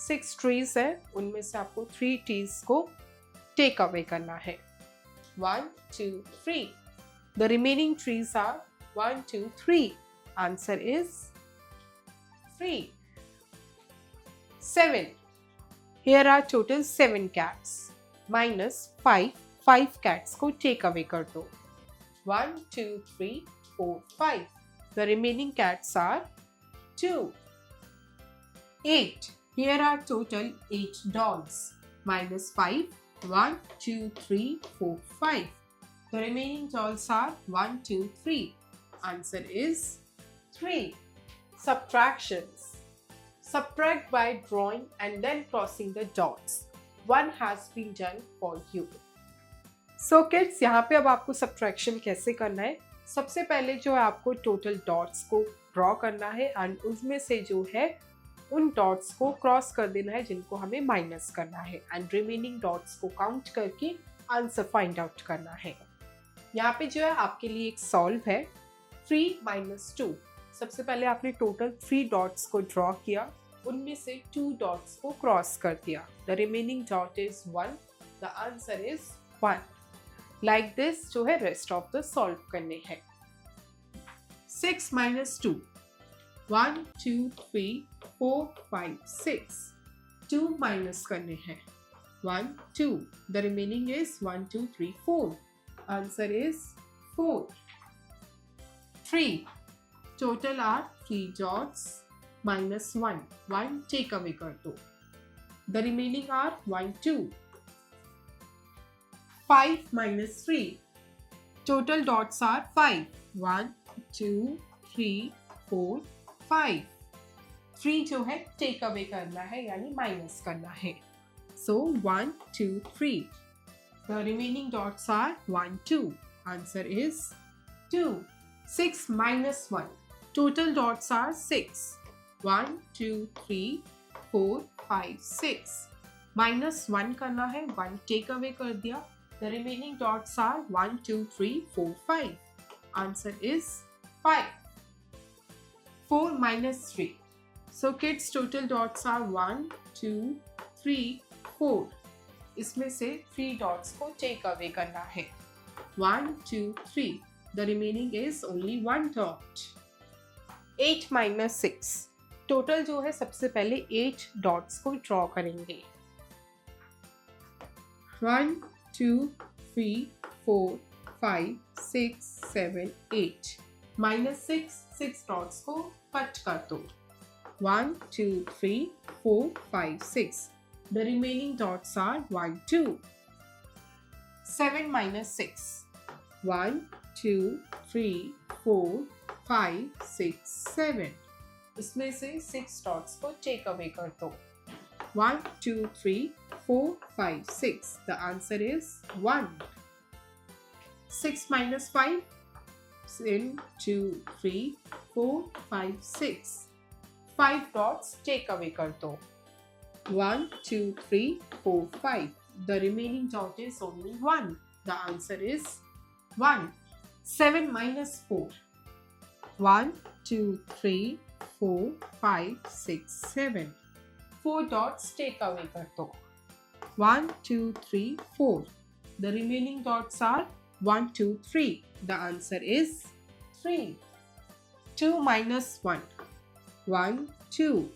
6 trees है. उनमें से आपको 3 trees को टेक अवे करना है. 1 2 3. The remaining trees are 1 2 3. Answer is 3. 7. Here are total 7 cats minus 5. 5 cats को टेक अवे कर दो. 1 2 3 4 5. The remaining cats are 2. 8. Here are total 8 dogs minus 5. 1 2 3 4 5. The remaining dolls are 1 2 3. Answer is 3. Subtractions. Subtract by drawing and then crossing the dots. One has been done for you. So kids, यहाँ पे अब आपको subtraction कैसे करना है. सबसे पहले जो है आपको total dots को draw करना है and उसमें से जो है उन डॉट्स को क्रॉस कर देना है जिनको हमें माइनस करना है एंड रिमेनिंग डॉट्स को काउंट करके आंसर फाइंड आउट करना है. यहाँ पे जो है आपके लिए एक सॉल्व है. 3 minus 2. सबसे पहले आपने टोटल 3 डॉट्स को ड्रॉ किया. उनमें से 2 डॉट्स को क्रॉस कर दिया. The remaining dot is 1. The answer is 1. Like this जो है रेस्ट ऑफ द सॉल्व करने हैं. 6 minus 2. 1 2 3 4 5 6. 2 माइनस करने हैं. 1 2. The remaining is 1 2 3 4. Answer is 4. 3. Total are 3 dots minus 1. 1 take away कर दो. The remaining are 1, 2. 5 minus 3. Total dots are 5. 1, 2, 3, 4, 5. 3 जो है टेक अवे करना है यानी माइनस करना है. So 1, 2, 3. The remaining dots are 1, 2. Answer is 2. 6 minus 1. Total dots are 6. 1, 2, 3, 4, 5, 6. Minus 1 करना है, 1 टेक अवे कर दिया. The remaining dots are 1, 2, 3, 4, 5. Answer is 5. 4 minus 3. So kids, total dots are 1, 2, 3, 4. इसमें से 3 dots को take away करना है. 1, 2, 3. The remaining is only 1 dot. 8 minus 6. Total जो है सबसे पहले 8 dots को draw करेंगे. 1, 2, 3, 4, 5, 6, 7, 8. Minus 6, 6 dots को कट कर दो. 1, 2, 3, 4, 5, 6. The remaining dots are 1, 2. 7 minus 6. 1, 2, 3, 4, 5, 6, 7. इसमें से 6 dots को take away कर दो. 1, 2, 3, 4, 5, 6. The answer is 1. 6 minus 5. 1, 2, 3, 4, 5, 6. 5 dots take away कर दो. 1, 2, 3, 4, 5. The remaining dot is only 1. The answer is 1. 7 minus 4. 1, 2, 3, 4, 5, 6, 7. 4 dots take away कर दो. 1, 2, 3, 4. The remaining dots are 1, 2, 3. The answer is 3. 2 minus 1. 1, 2.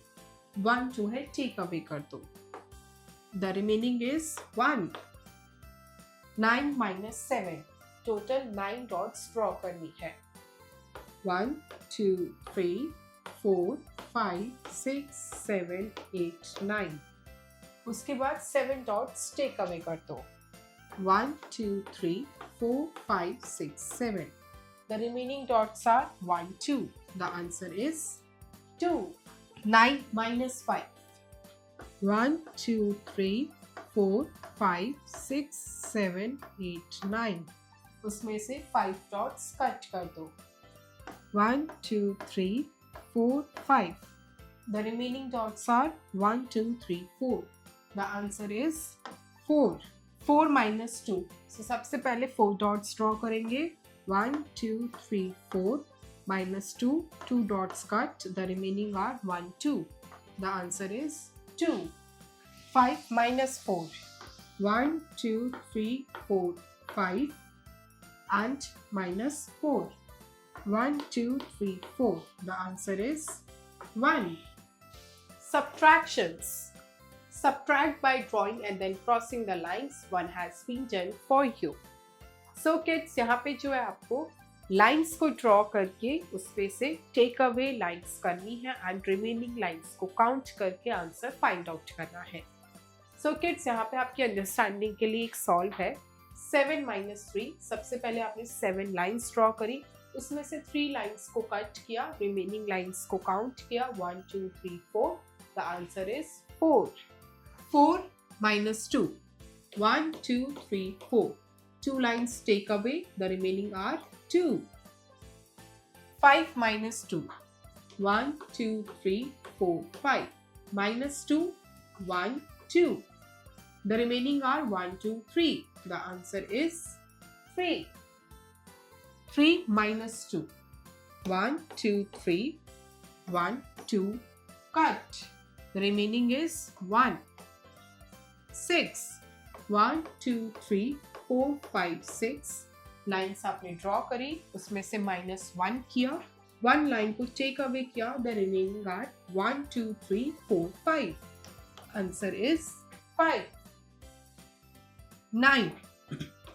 1 जो है take away कर दो. The remaining is 1. 9 minus 7. Total 9 dots draw करनी है. 1, 2, 3, 4, 5, 6, 7, 8, 9. उसके बाद 7 dots take away कर दो. 1, 2, 3, 4, 5, 6, 7. The remaining dots are 1, 2. The answer is 2. 9 minus 5. 1, 2, 3, 4, 5, 6, 7, 8, 9. उसमें से 5 dots कट कर दो. 1, 2, 3, 4, 5. The remaining dots are 1, 2, 3, 4. The answer is 4. 4 minus 2. So सबसे पहले 4 dots draw करेंगे. 1, 2, 3, 4. Minus 2. 2 dots cut. The remaining are 1, 2. The answer is 2. 5 minus 4. 1, 2, 3, 4, 5. And minus 4. 1, 2, 3, 4. The answer is 1. Subtractions. Subtract by drawing and then crossing the lines. One has been done for you. So kids, यहाँ पे जो है आपको lines को draw करके उसपे से take away lines करनी है एंड रिमेनिंग लाइन्स को काउंट करके आंसर फाइंड आउट करना है. सो किड्स, यहाँ पे आपकी अंडरस्टैंडिंग के लिए एक सॉल्व है. 7 minus 3. सबसे पहले आपने 7 लाइन्स ड्रॉ करी, उसमें से 3 लाइन्स को कट किया, रिमेनिंग लाइन्स को काउंट किया. 1, 2, 3, 4. The answer is 4. 4 minus 2. 1, 2, 3, 4. 2 lines take away. The remaining are 2. 5 minus 2. 1, 2, 3, 4, 5. Minus 2. 1, 2. The remaining are 1, 2, 3. The answer is 3. 3 minus 2. 1, 2, 3. 1, 2. Cut. The remaining is 1. 6. 1, 2, 3, 4, 5, 6. Lines आपने draw करी, उसमें से -1 किया, 1 लाइन को टेक अवे किया. The remaining are 1, 2, 3, 4, 5. Answer is 5. 9.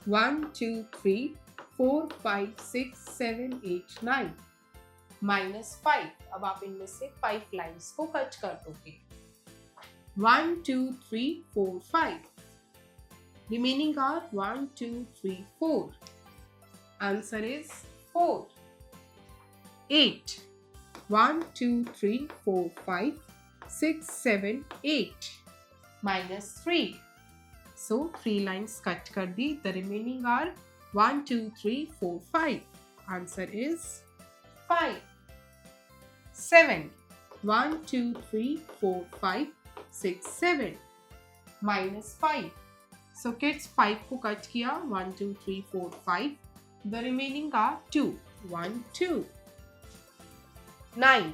1, 2, 3, 4, 5, 6, 7, 8, 9. -5. अब आप इनमें से 5 लाइन्स को कट कर दोगे. 1, 2, 3, 4, 5. Remaining are 1, 2, 3, 4. Answer is 4. 8. 1, 2, 3, 4, 5, 6, 7, 8. Minus 3. So 3 lines cut kar di. The remaining are 1, 2, 3, 4, 5. Answer is 5. 7. 1, 2, 3, 4, 5, 6, 7. Minus 5. So kids 5 को cut किया 1, 2, 3, 4, 5. The remaining are 2. 1, 2. 9.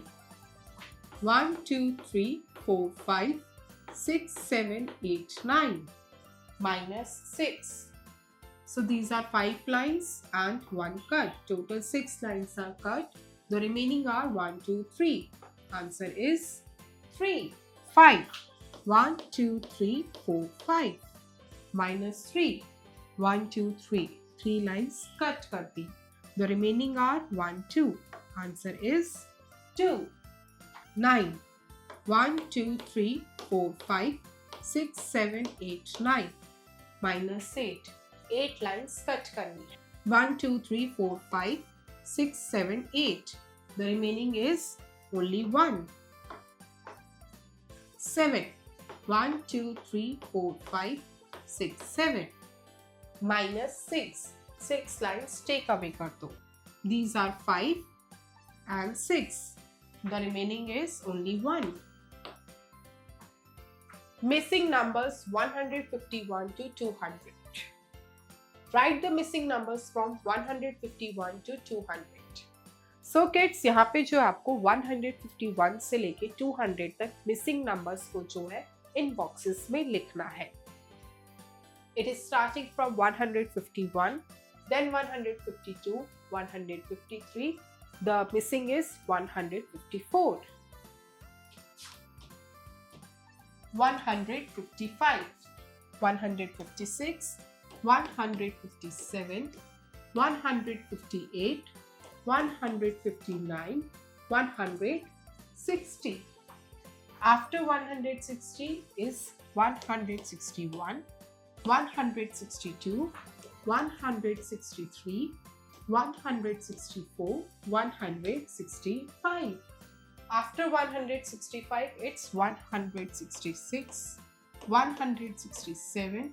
1, 2, 3, 4, 5, 6, 7, 8, 9. Minus 6. So these are 5 lines and 1 cut. Total 6 lines are cut. The remaining are 1, 2, 3. Answer is 3. 5. 1, 2, 3, 4, 5. Minus 3. 1, 2, 3. 3 lines cut kar di. The remaining are 1, 2. Answer is 2. 9. 1, 2, 3, 4, 5, 6, 7, 8, 9. Minus 8. 8 lines cut karni. 1, 2, 3, 4, 5, 6, 7, 8. The remaining is only 1. 7. 1, 2, 3, 4, 5, 6, 7. Minus 6. 6 lines take away kar do. These are 5 and 6. The remaining is only 1. Missing numbers 151 to 200. Write the missing numbers from 151 to 200. So kids, यहाँ पे जो आपको 151 से लेके 200 तक missing numbers को जो है इन boxes में लिखना है. It is starting from 151, then 152, 153. The missing is 154. 155, 156, 157, 158, 159, 160. After 160 is 161, 162, 163, 164, 165. After 165, it's 166, 167,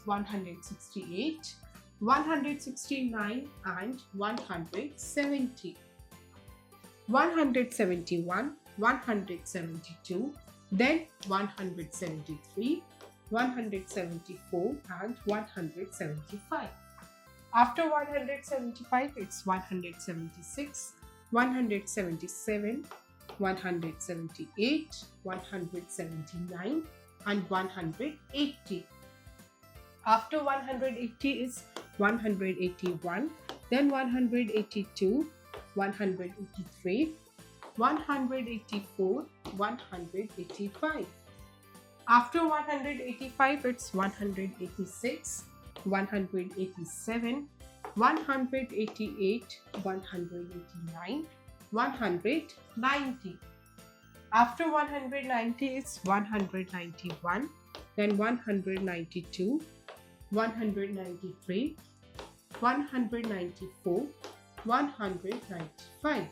168, 169 and 170. 171, 172, then 173, 174 and 175. After 175, it's 176, 177, 178, 179 and 180. After 180 is 181, then 182, 183, 184, 185. After 185, it's 186, 187, 188, 189, 190. After 190 is 191, then 192, 193, 194, 195.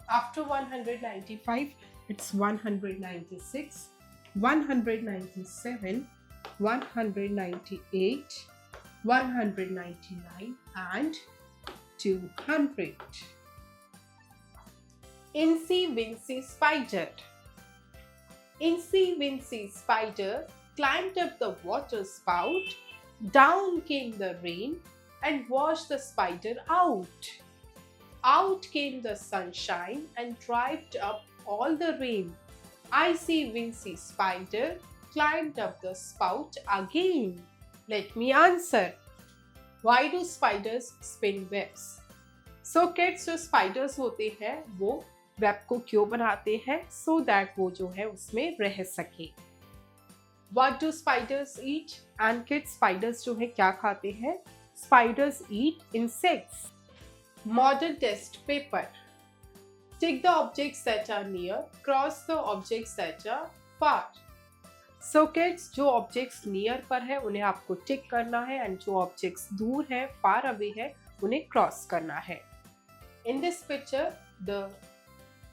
After 195, it's 196, 197, 198, 199 and 200. Incy Wincy Spider. Incy Wincy Spider climbed up the water spout, down came the rain and washed the spider out. Out came the sunshine and dried up all the rain. Icy Wincy Spider climbed up the spout again. Let me answer. Why do spiders spin webs? So kids, जो spiders होते हैं वो web को क्यों बनाते हैं? So that वो जो है उसमें रह सके. What do spiders eat? And kids, spiders जो है क्या खाते हैं? Spiders eat insects. Model test paper. Tick the objects that are near, cross the objects that are far. So kids, जो ऑब्जेक्ट्स नियर पर है उन्हें आपको टिक करना है एंड जो ऑब्जेक्ट्स दूर है, फार अवे है, उन्हें क्रॉस करना है. In this picture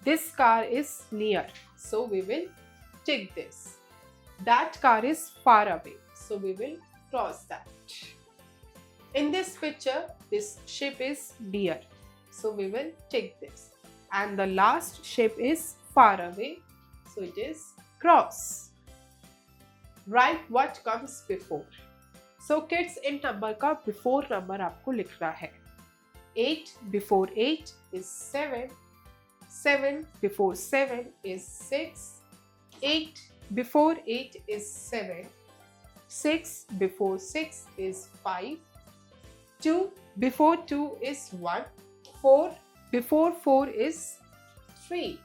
this car is near, so we will tick this. That car is far away, so we will cross that. In this picture, this ship is near, so we will tick this. And the last ship is far away, so it is cross. Write what comes before. So kids, in number का before number आपको लिखना है. 8 before 8 is 7. 7 before 7 is 6. 8 before 8 is 7. 6 before 6 is 5. 2 before 2 is 1. 4 before 4 is 3.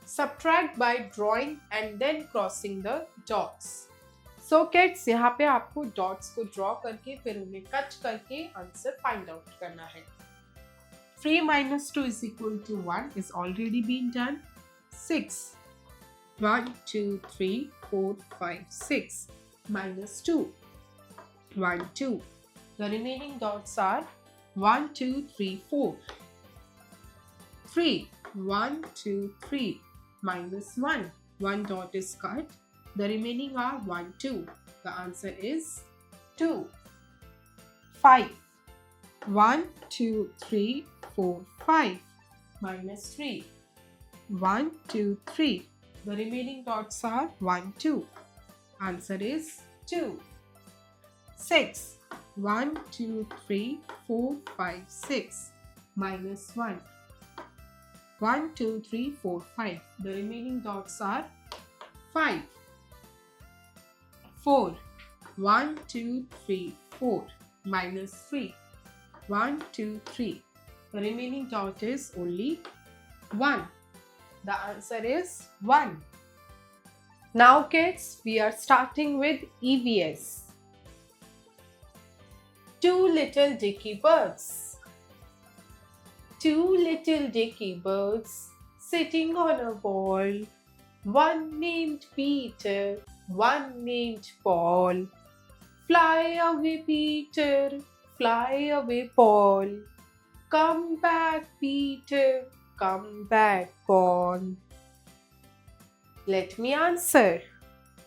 Subtract by drawing and then crossing the dots. So kids, यहाँ पे आपको dots को draw करके फिर उन्हें कट करके आंसर find out करना है. 3 minus 2 is equal to 1 is already been done. 6. 1, 2, 3, 4, 5, 6 minus 2. 1, 2. The remaining dots are 1, 2, 3, 4. 3. 1, 2, 3 minus 1. 1 dot is cut. The remaining are 1, 2. The answer is 2. 5. 1, 2, 3, 4, 5 minus 3. 1, 2, 3. The remaining dots are 1, 2. Answer is 2. 6. 1, 2, 3, 4, 5, 6 minus 1. 1, 2, 3, 4, 5. The remaining dots are 5. 4. 1, 2, 3, 4 minus 3. 1, 2, 3. The remaining dot is only 1. The answer is 1. Now kids, we are starting with EVS. 2 little dicky birds. 2 little dicky birds sitting on a wall. One named Peter, one named Paul. Fly away, Peter, fly away, Paul. Come back, Peter, come back, Paul. Let me answer.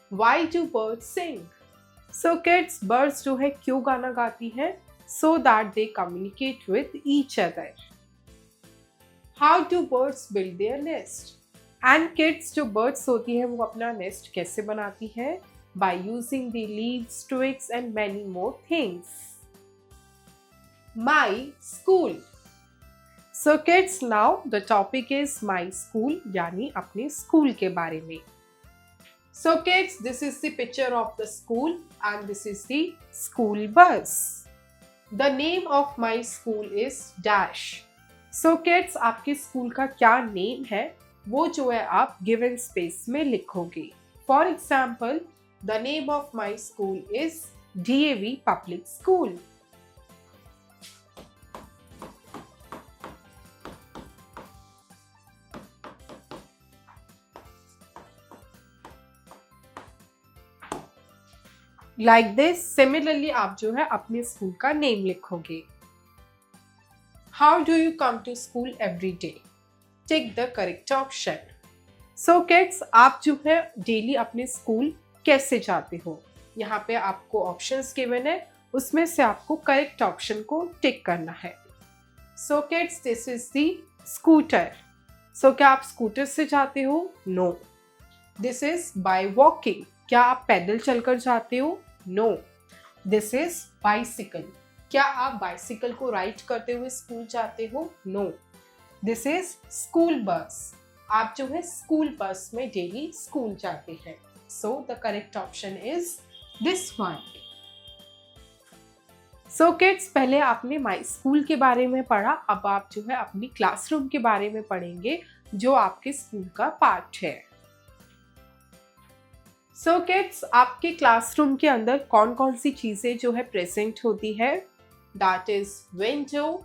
Why do birds sing? So kids, birds जो है क्यों गाना गाती हैं? So that they communicate with each other. How do birds build their nest? And kids, जो birds होती हैं वो अपना nest कैसे बनाती हैं? By using the leaves, twigs and many more things. My school. So kids, now the topic is my school, यानी अपने school के बारे में. So kids, this is the picture of the school and this is the school bus. The name of my school is dash. So kids, आपके school का क्या name है वो जो है आप given space में लिखोगे. For example, the name of my school is DAV Public School. Like this, similarly आप जो है अपने स्कूल का नेम लिखोगे. How do you come to school every day? Take the correct option. So kids, आप जो है डेली अपने स्कूल कैसे जाते हो? यहाँ पे आपको ऑप्शंस गिवन है, उसमें से आपको करेक्ट ऑप्शन को टिक करना है. So kids, this is the scooter. So क्या आप स्कूटर से जाते हो? No. This is by walking. क्या आप पैदल चलकर जाते हो? No. This is bicycle. क्या आप बाइसिकल को राइड करते हुए स्कूल जाते हो? No. This is school bus. आप जो है स्कूल बस में डेली स्कूल जाते हैं. So the correct option is this one. So kids, पहले आपने माई स्कूल के बारे में पढ़ा, अब आप जो है अपनी क्लासरूम के बारे में पढ़ेंगे जो आपके स्कूल का पार्ट है. So kids, आपके क्लासरूम के अंदर कौन कौन सी चीजें जो है प्रेजेंट होती है? That is window,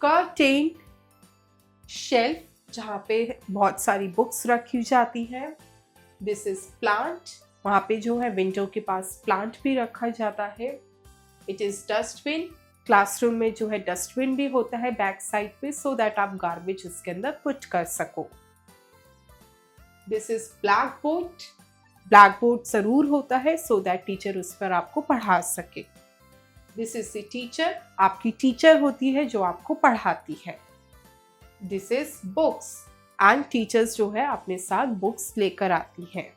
curtain, shelf जहाँ पे बहुत सारी बुक्स रखी जाती हैं. This is plant, वहाँ पे जो है विंडो के पास प्लांट भी रखा जाता है। It is dustbin. क्लासरूम में जो है डस्टबिन भी होता है बैक साइड पे, सो दैट आप गार्बेज उसके अंदर पुट कर सको। This is black board. Black board जरूर होता है सो दैट टीचर उस पर आपको पढ़ा सके। This is the teacher. आपकी टीचर होती है जो आपको पढ़ाती है। This is books and teachers जो है अपने साथ बुक्स लेकर आती हैं।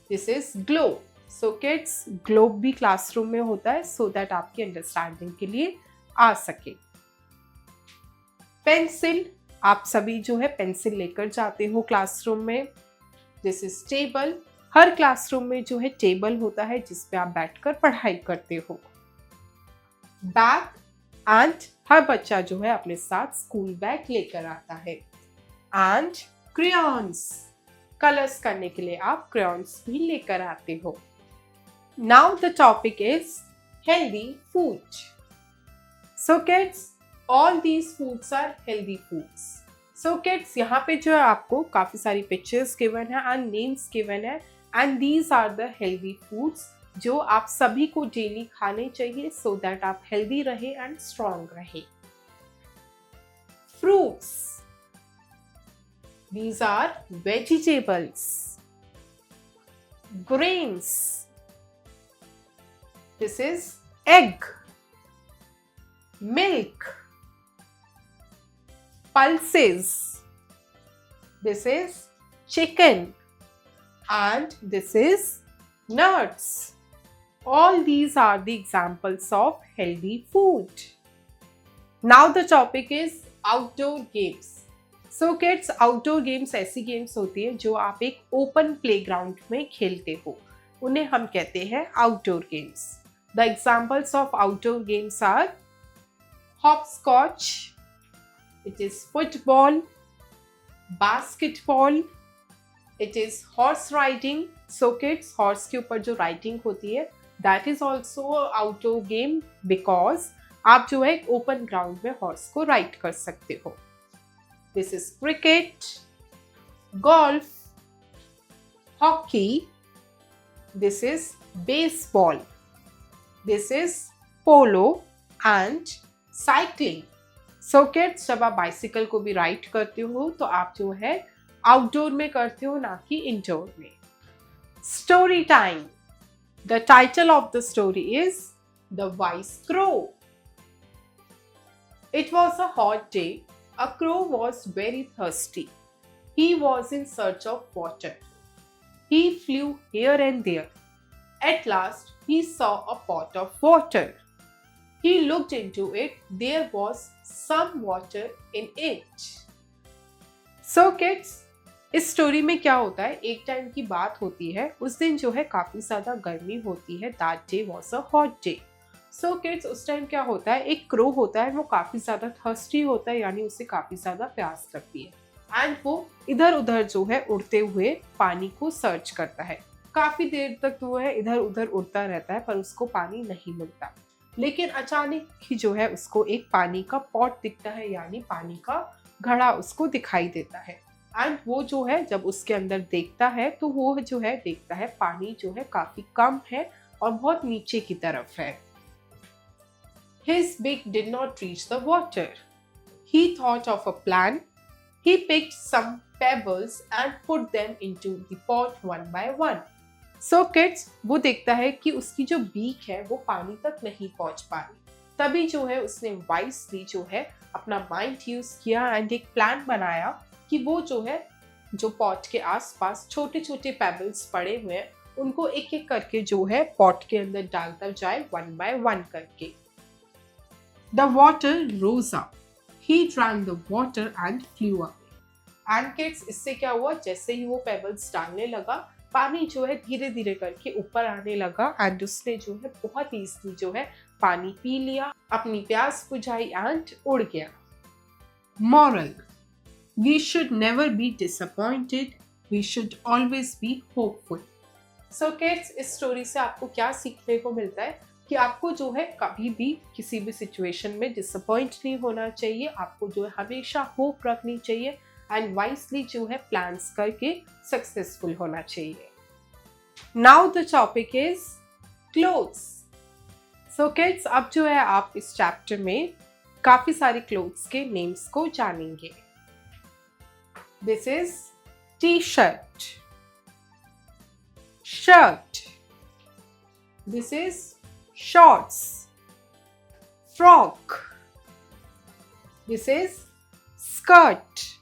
This is globe. So kids, globe भी क्लासरूम में होता है सो दैट आपकी अंडरस्टैंडिंग के लिए आ सके। पेंसिल। आप सभी जो है पेंसिल लेकर जाते हो क्लासरूम में। This is table. Her classroom में जो है टेबल होता है जिस पे आप बैठकर पढ़ाई करते हो। बैग। एंड हर बच्चा जो है अपने साथ स्कूल बैग लेकर आता है। And crayons. कलर्स करने के लिए आप क्रेयॉन्स भी लेकर आते हो। Now the topic is healthy food. So kids, all these foods are healthy foods. So kids, यहाँ पे जो है आपको काफी सारी पिक्चर्स गिवन है एंड नेम्स गिवन है and these are the healthy foods जो आप सभी को डेली खाने चाहिए सो दैट आप हेल्दी रहे एंड स्ट्रॉन्ग रहे। Fruits. These are vegetables. Grains. This is egg. Milk. Pulses. This is chicken. And this is nuts. All these are the examples of healthy food. Now the topic is outdoor games. So kids, outdoor games ऐसी games होती है जो आप एक open playground में खेलते हो, उन्हें हम कहते हैं outdoor games. The examples of outdoor games are hopscotch, it is football, basketball, it is horse riding. So kids, horse के ऊपर जो राइडिंग होती है that is also outdoor game because आप जो है एक ओपन ग्राउंड में हॉर्स को राइड कर सकते हो। This is cricket, golf, hockey. This is baseball. This is polo and cycling. So kids, जब आप बाइसिकल को भी राइड करते हो तो आप जो है आउटडोर में करते हो, ना कि इंडोर में। Story time. The title of the story is The Wise Crow. It was a hot day. A crow was very thirsty. He was in search of water. He flew here and there. At last, he saw a pot of water. He looked into it. There was some water in it. So kids, इस story में क्या होता है, एक time की बात होती है, उस दिन जो है काफी ज्यादा गर्मी होती है। That day was a hot day. So kids, उस टाइम क्या होता है, एक क्रो होता है, वो काफी ज्यादा थर्स्टी होता है, यानी उसे काफी ज्यादा प्यास लगती है एंड वो इधर उधर जो है उड़ते हुए पानी को सर्च करता है। काफी देर तक वो है इधर उधर उड़ता रहता है पर उसको पानी नहीं मिलता। लेकिन अचानक ही जो है उसको एक पानी का पॉट दिखता है, यानी पानी का घड़ा उसको दिखाई देता है एंड वो जो है जब उसके अंदर देखता है तो वो जो है देखता है पानी जो है काफी कम है और बहुत नीचे की तरफ है। His beak did not reach the water. He thought of a plan. He picked some pebbles and put them into the pot one by one. So kids, वो देखता है कि उसकी जो बीक है वो पानी तक नहीं पहुंच पा रही। तभी जो है उसने वाइसली जो है अपना माइंड यूज किया एंड एक प्लान बनाया कि वो जो है जो पॉट के आसपास छोटे छोटे पेबल्स पड़े हुए हैं उनको एक एक करके जो है पॉट के अंदर डालता जाए वन बाय वन करके। The water rose up. He drank the water and flew away. And kids, इससे क्या हुआ, जैसे ही वो पेबल्स डालने लगा पानी जो है धीरे धीरे करके ऊपर आने लगा एंड उसने जो है बहुत ईजिली जो है पानी पी लिया, अपनी प्यास बुझाई एंड उड़ गया। Moral: We should never be disappointed. We should always be hopeful. So kids, इस स्टोरी से आपको क्या सीखने को मिलता है कि आपको जो है कभी भी किसी भी सिचुएशन में डिसअपॉइंट नहीं होना चाहिए। आपको जो है हमेशा होप रखनी चाहिए एंड वाइसली जो है प्लान्स करके सक्सेसफुल होना चाहिए। Now the topic is clothes. So kids, अब जो है आप इस चैप्टर में काफी सारे क्लोथ्स के नेम्स को जानेंगे. This is T-shirt, shirt. This is shorts, frock. This is skirt,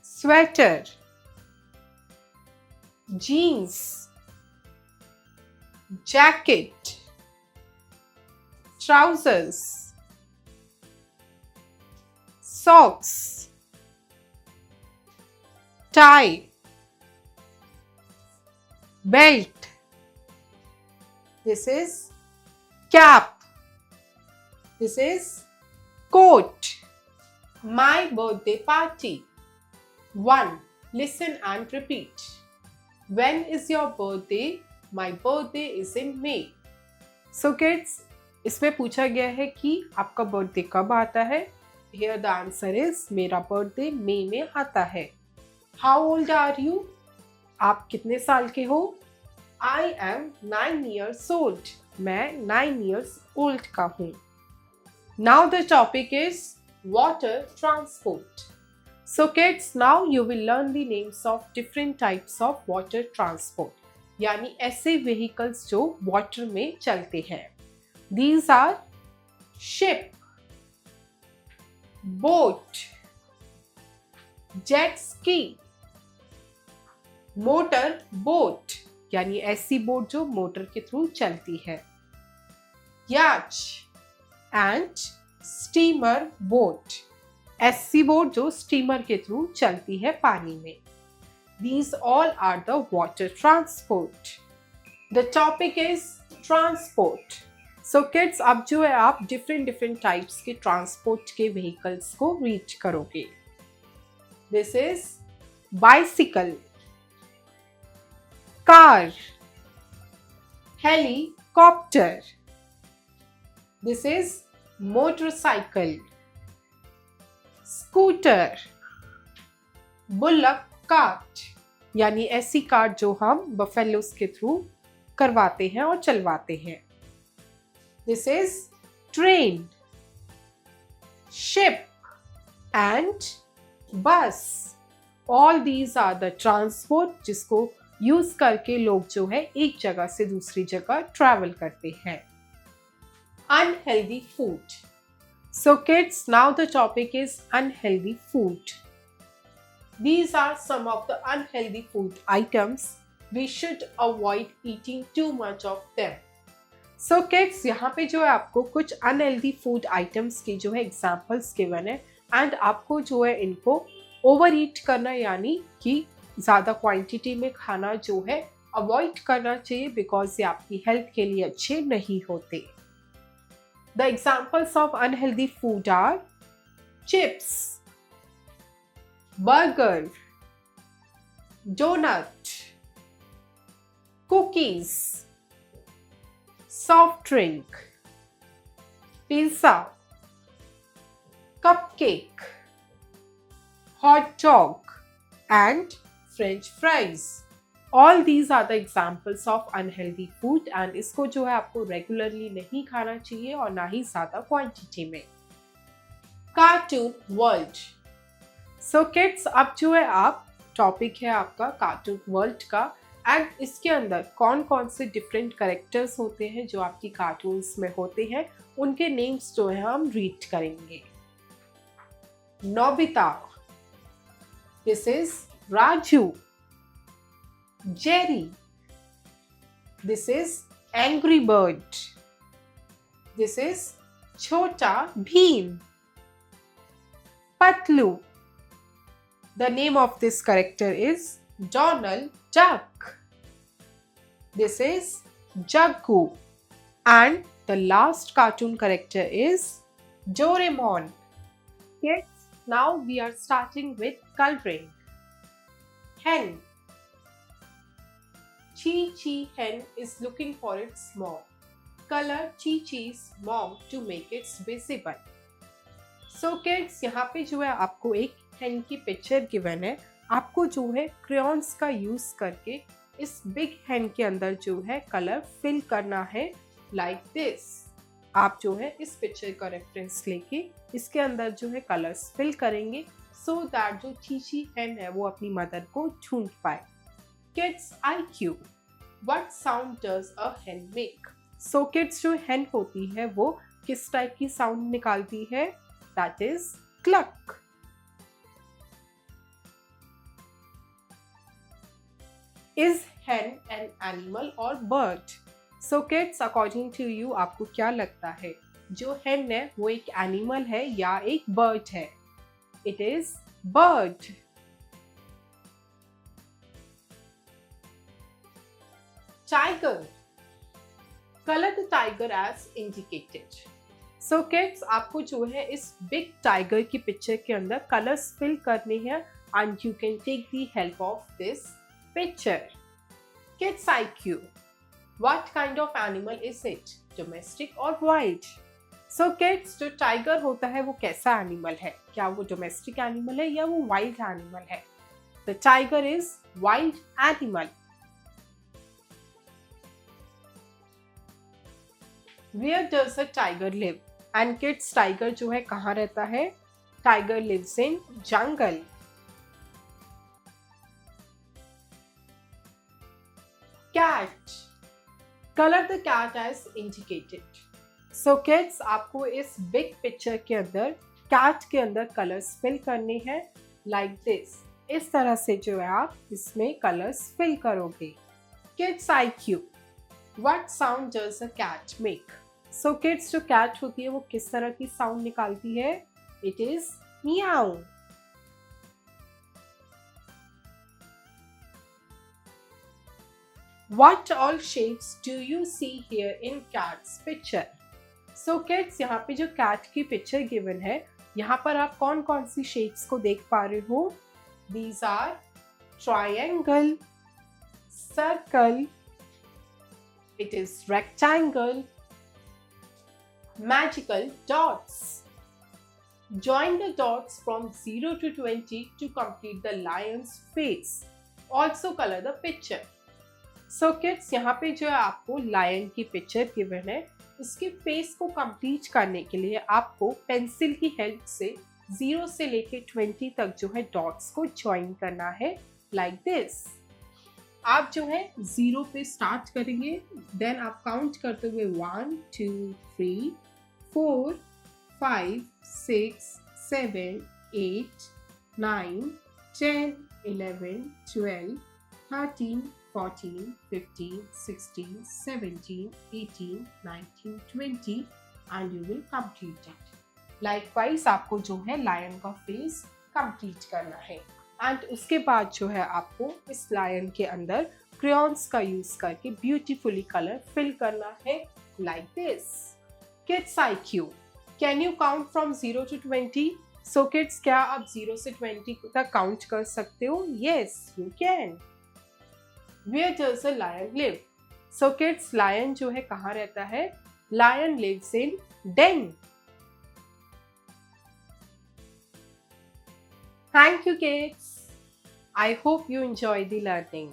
sweater, jeans, jacket, trousers, socks, tie, belt. This is cap. This is coat. My birthday party. 1. Listen and repeat. When is your birthday? My birthday is in May. So kids, इसमें पूछा गया है कि आपका birthday कब आता है. Here the answer is मेरा बर्थडे मई में आता है. How old are you? आप कितने साल के हो? I am 9 years old. मैं 9 years old का हूँ. Now the topic is water transport. So kids, now you will learn the names of different types of water transport. यानी ऐसे vehicles जो water में चलते हैं. These are ship, boat, jet ski, motor boat. यानी ऐसी बोट जो motor के थ्रू चलती है. Yacht and steamer boat. ऐसी बोट जो स्टीमर के थ्रू चलती है पानी में. These all are the water transport. The topic is transport. So kids, अब जो है आप different types के transport के vehicles को read करोगे. This is bicycle, car, helicopter. This is motorcycle, scooter, bullock cart. यानी ऐसी कार जो हम बफेलोस के थ्रू करवाते हैं और चलवाते हैं. This is train, ship and bus. All these are the transport जिसको यूज करके लोग जो है एक जगह से दूसरी जगह ट्रैवल करते हैं. Unhealthy food. So kids, now the topic is unhealthy food. These are some of the unhealthy food items. We should avoid eating too much of them. So kids, यहाँ पे जो है आपको कुछ unhealthy food items की जो है examples given है and आपको जो है इनको overeat करना यानी कि ज़्यादा क्वांटिटी में खाना जो है avoid करना चाहिए because ये आपकी हेल्थ के लिए अच्छे नहीं होते. The examples of unhealthy food are chips, burger, donut, cookies, soft drink, pizza, cupcake, hot dog and French fries. All these are the examples of unhealthy food and इसको जो है आपको रेगुलरली नहीं खाना चाहिए और ना ही ज़्यादा क्वांटिटी में. Cartoon world. सो किड्स, अब जो है आप टॉपिक है आपका कार्टून वर्ल्ड का एंड इसके अंदर कौन कौन से डिफरेंट कैरेक्टर्स होते हैं जो आपकी कार्टून्स में होते हैं उनके नेम्स जो है हम रीड करेंगे. Nobita. This is Raju. Jerry. This is Angry Bird. This is Chota Bheem. Patlu. The name of this character is Donald Duck. This is Jaggu. And the last cartoon character is Doraemon. Kids, now we are starting with coloring. Hen. Chi hen is looking for its mom. Color Chi's mom to make it visible. So kids, यहाँ पे जो है आपको एक hen की picture given है आपको जो है क्रेयॉन्स का यूज करके इस बिग हैंड के अंदर जो है कलर फिल करना है लाइक दिस। आप जो है इस पिक्चर का रेफरेंस लेके इसके अंदर जो है कलर्स फिल करेंगे सो दैट जो चीची हैन है वो अपनी मदर को ढूंढ पाए। Kids IQ, what sound does a hen make? So kids जो hen होती है वो किस टाइप की साउंड निकालती है? That is clock. Is hen an animal or bird? So kids, according to you, आपको क्या लगता है जो hen है वो एक एनिमल है या एक बर्ड है? It is bird. Tiger. Color the tiger as indicated. So kids, आपको जो है इस बिग टाइगर की पिक्चर के अंदर कलर्स फिल करने हैं and you can take the help of this picture. Kids IQ. What kind of animal is it? Domestic or wild? So kids, जो टाइगर होता है वो कैसा एनिमल है? क्या वो डोमेस्टिक एनिमल है या वो वाइल्ड एनिमल है? The tiger is wild animal. Where does a tiger live? And kids, tiger जो है कहाँ रहता है? Tiger lives in jungle. Cat. Color the cat as indicated. So kids, आपको इस बिग पिक्चर के अंदर कैट के अंदर कलर्स फिल करने हैं लाइक दिस। इस तरह से जो है आप इसमें कलर्स फिल करोगे। Kids IQ. What sound does a cat make? So kids, जो कैट होती है वो किस तरह की साउंड निकालती है? It is meow. What all shapes do you see here in cat's picture? So kids, यहाँ पे जो कैट की पिक्चर गिवन है यहाँ पर आप कौन कौन सी शेप्स को देख पा रहे हो? These are triangle, circle, it is rectangle, magical dots. Join the dots from 0 to 20 to complete the lion's face. Also color the picture. So kids, यहाँ पे जो है आपको लायन की पिक्चर गिवन है, उसके फेस को कंप्लीट करने के लिए आपको पेंसिल की हेल्प से 0 से लेके 20 तक जो है डॉट्स को ज्वाइन करना है लाइक दिस। आप जो है 0 पे स्टार्ट करेंगे, देन आप काउंट करते हुए 1 2 3 4 5 6 7 8 9 10 11 12 13 14, 15, 16, 17, 18, 19, 20 and you will complete it. Likewise, आपको जो है लायन का फेस कंप्लीट करना है एंड उसके बाद जो है आपको इस लायन के अंदर क्रेयॉन्स का यूज करके ब्यूटीफुली कलर फिल करना है like this. Kids IQ. Can you count from 0 to 20? So kids, क्या आप 0 से 20 तक काउंट कर सकते हो? Yes, you can. Where does a lion live? So kids, lion जो है कहाँ रहता है? Lion lives in den. Thank you kids. I hope you enjoy the learning.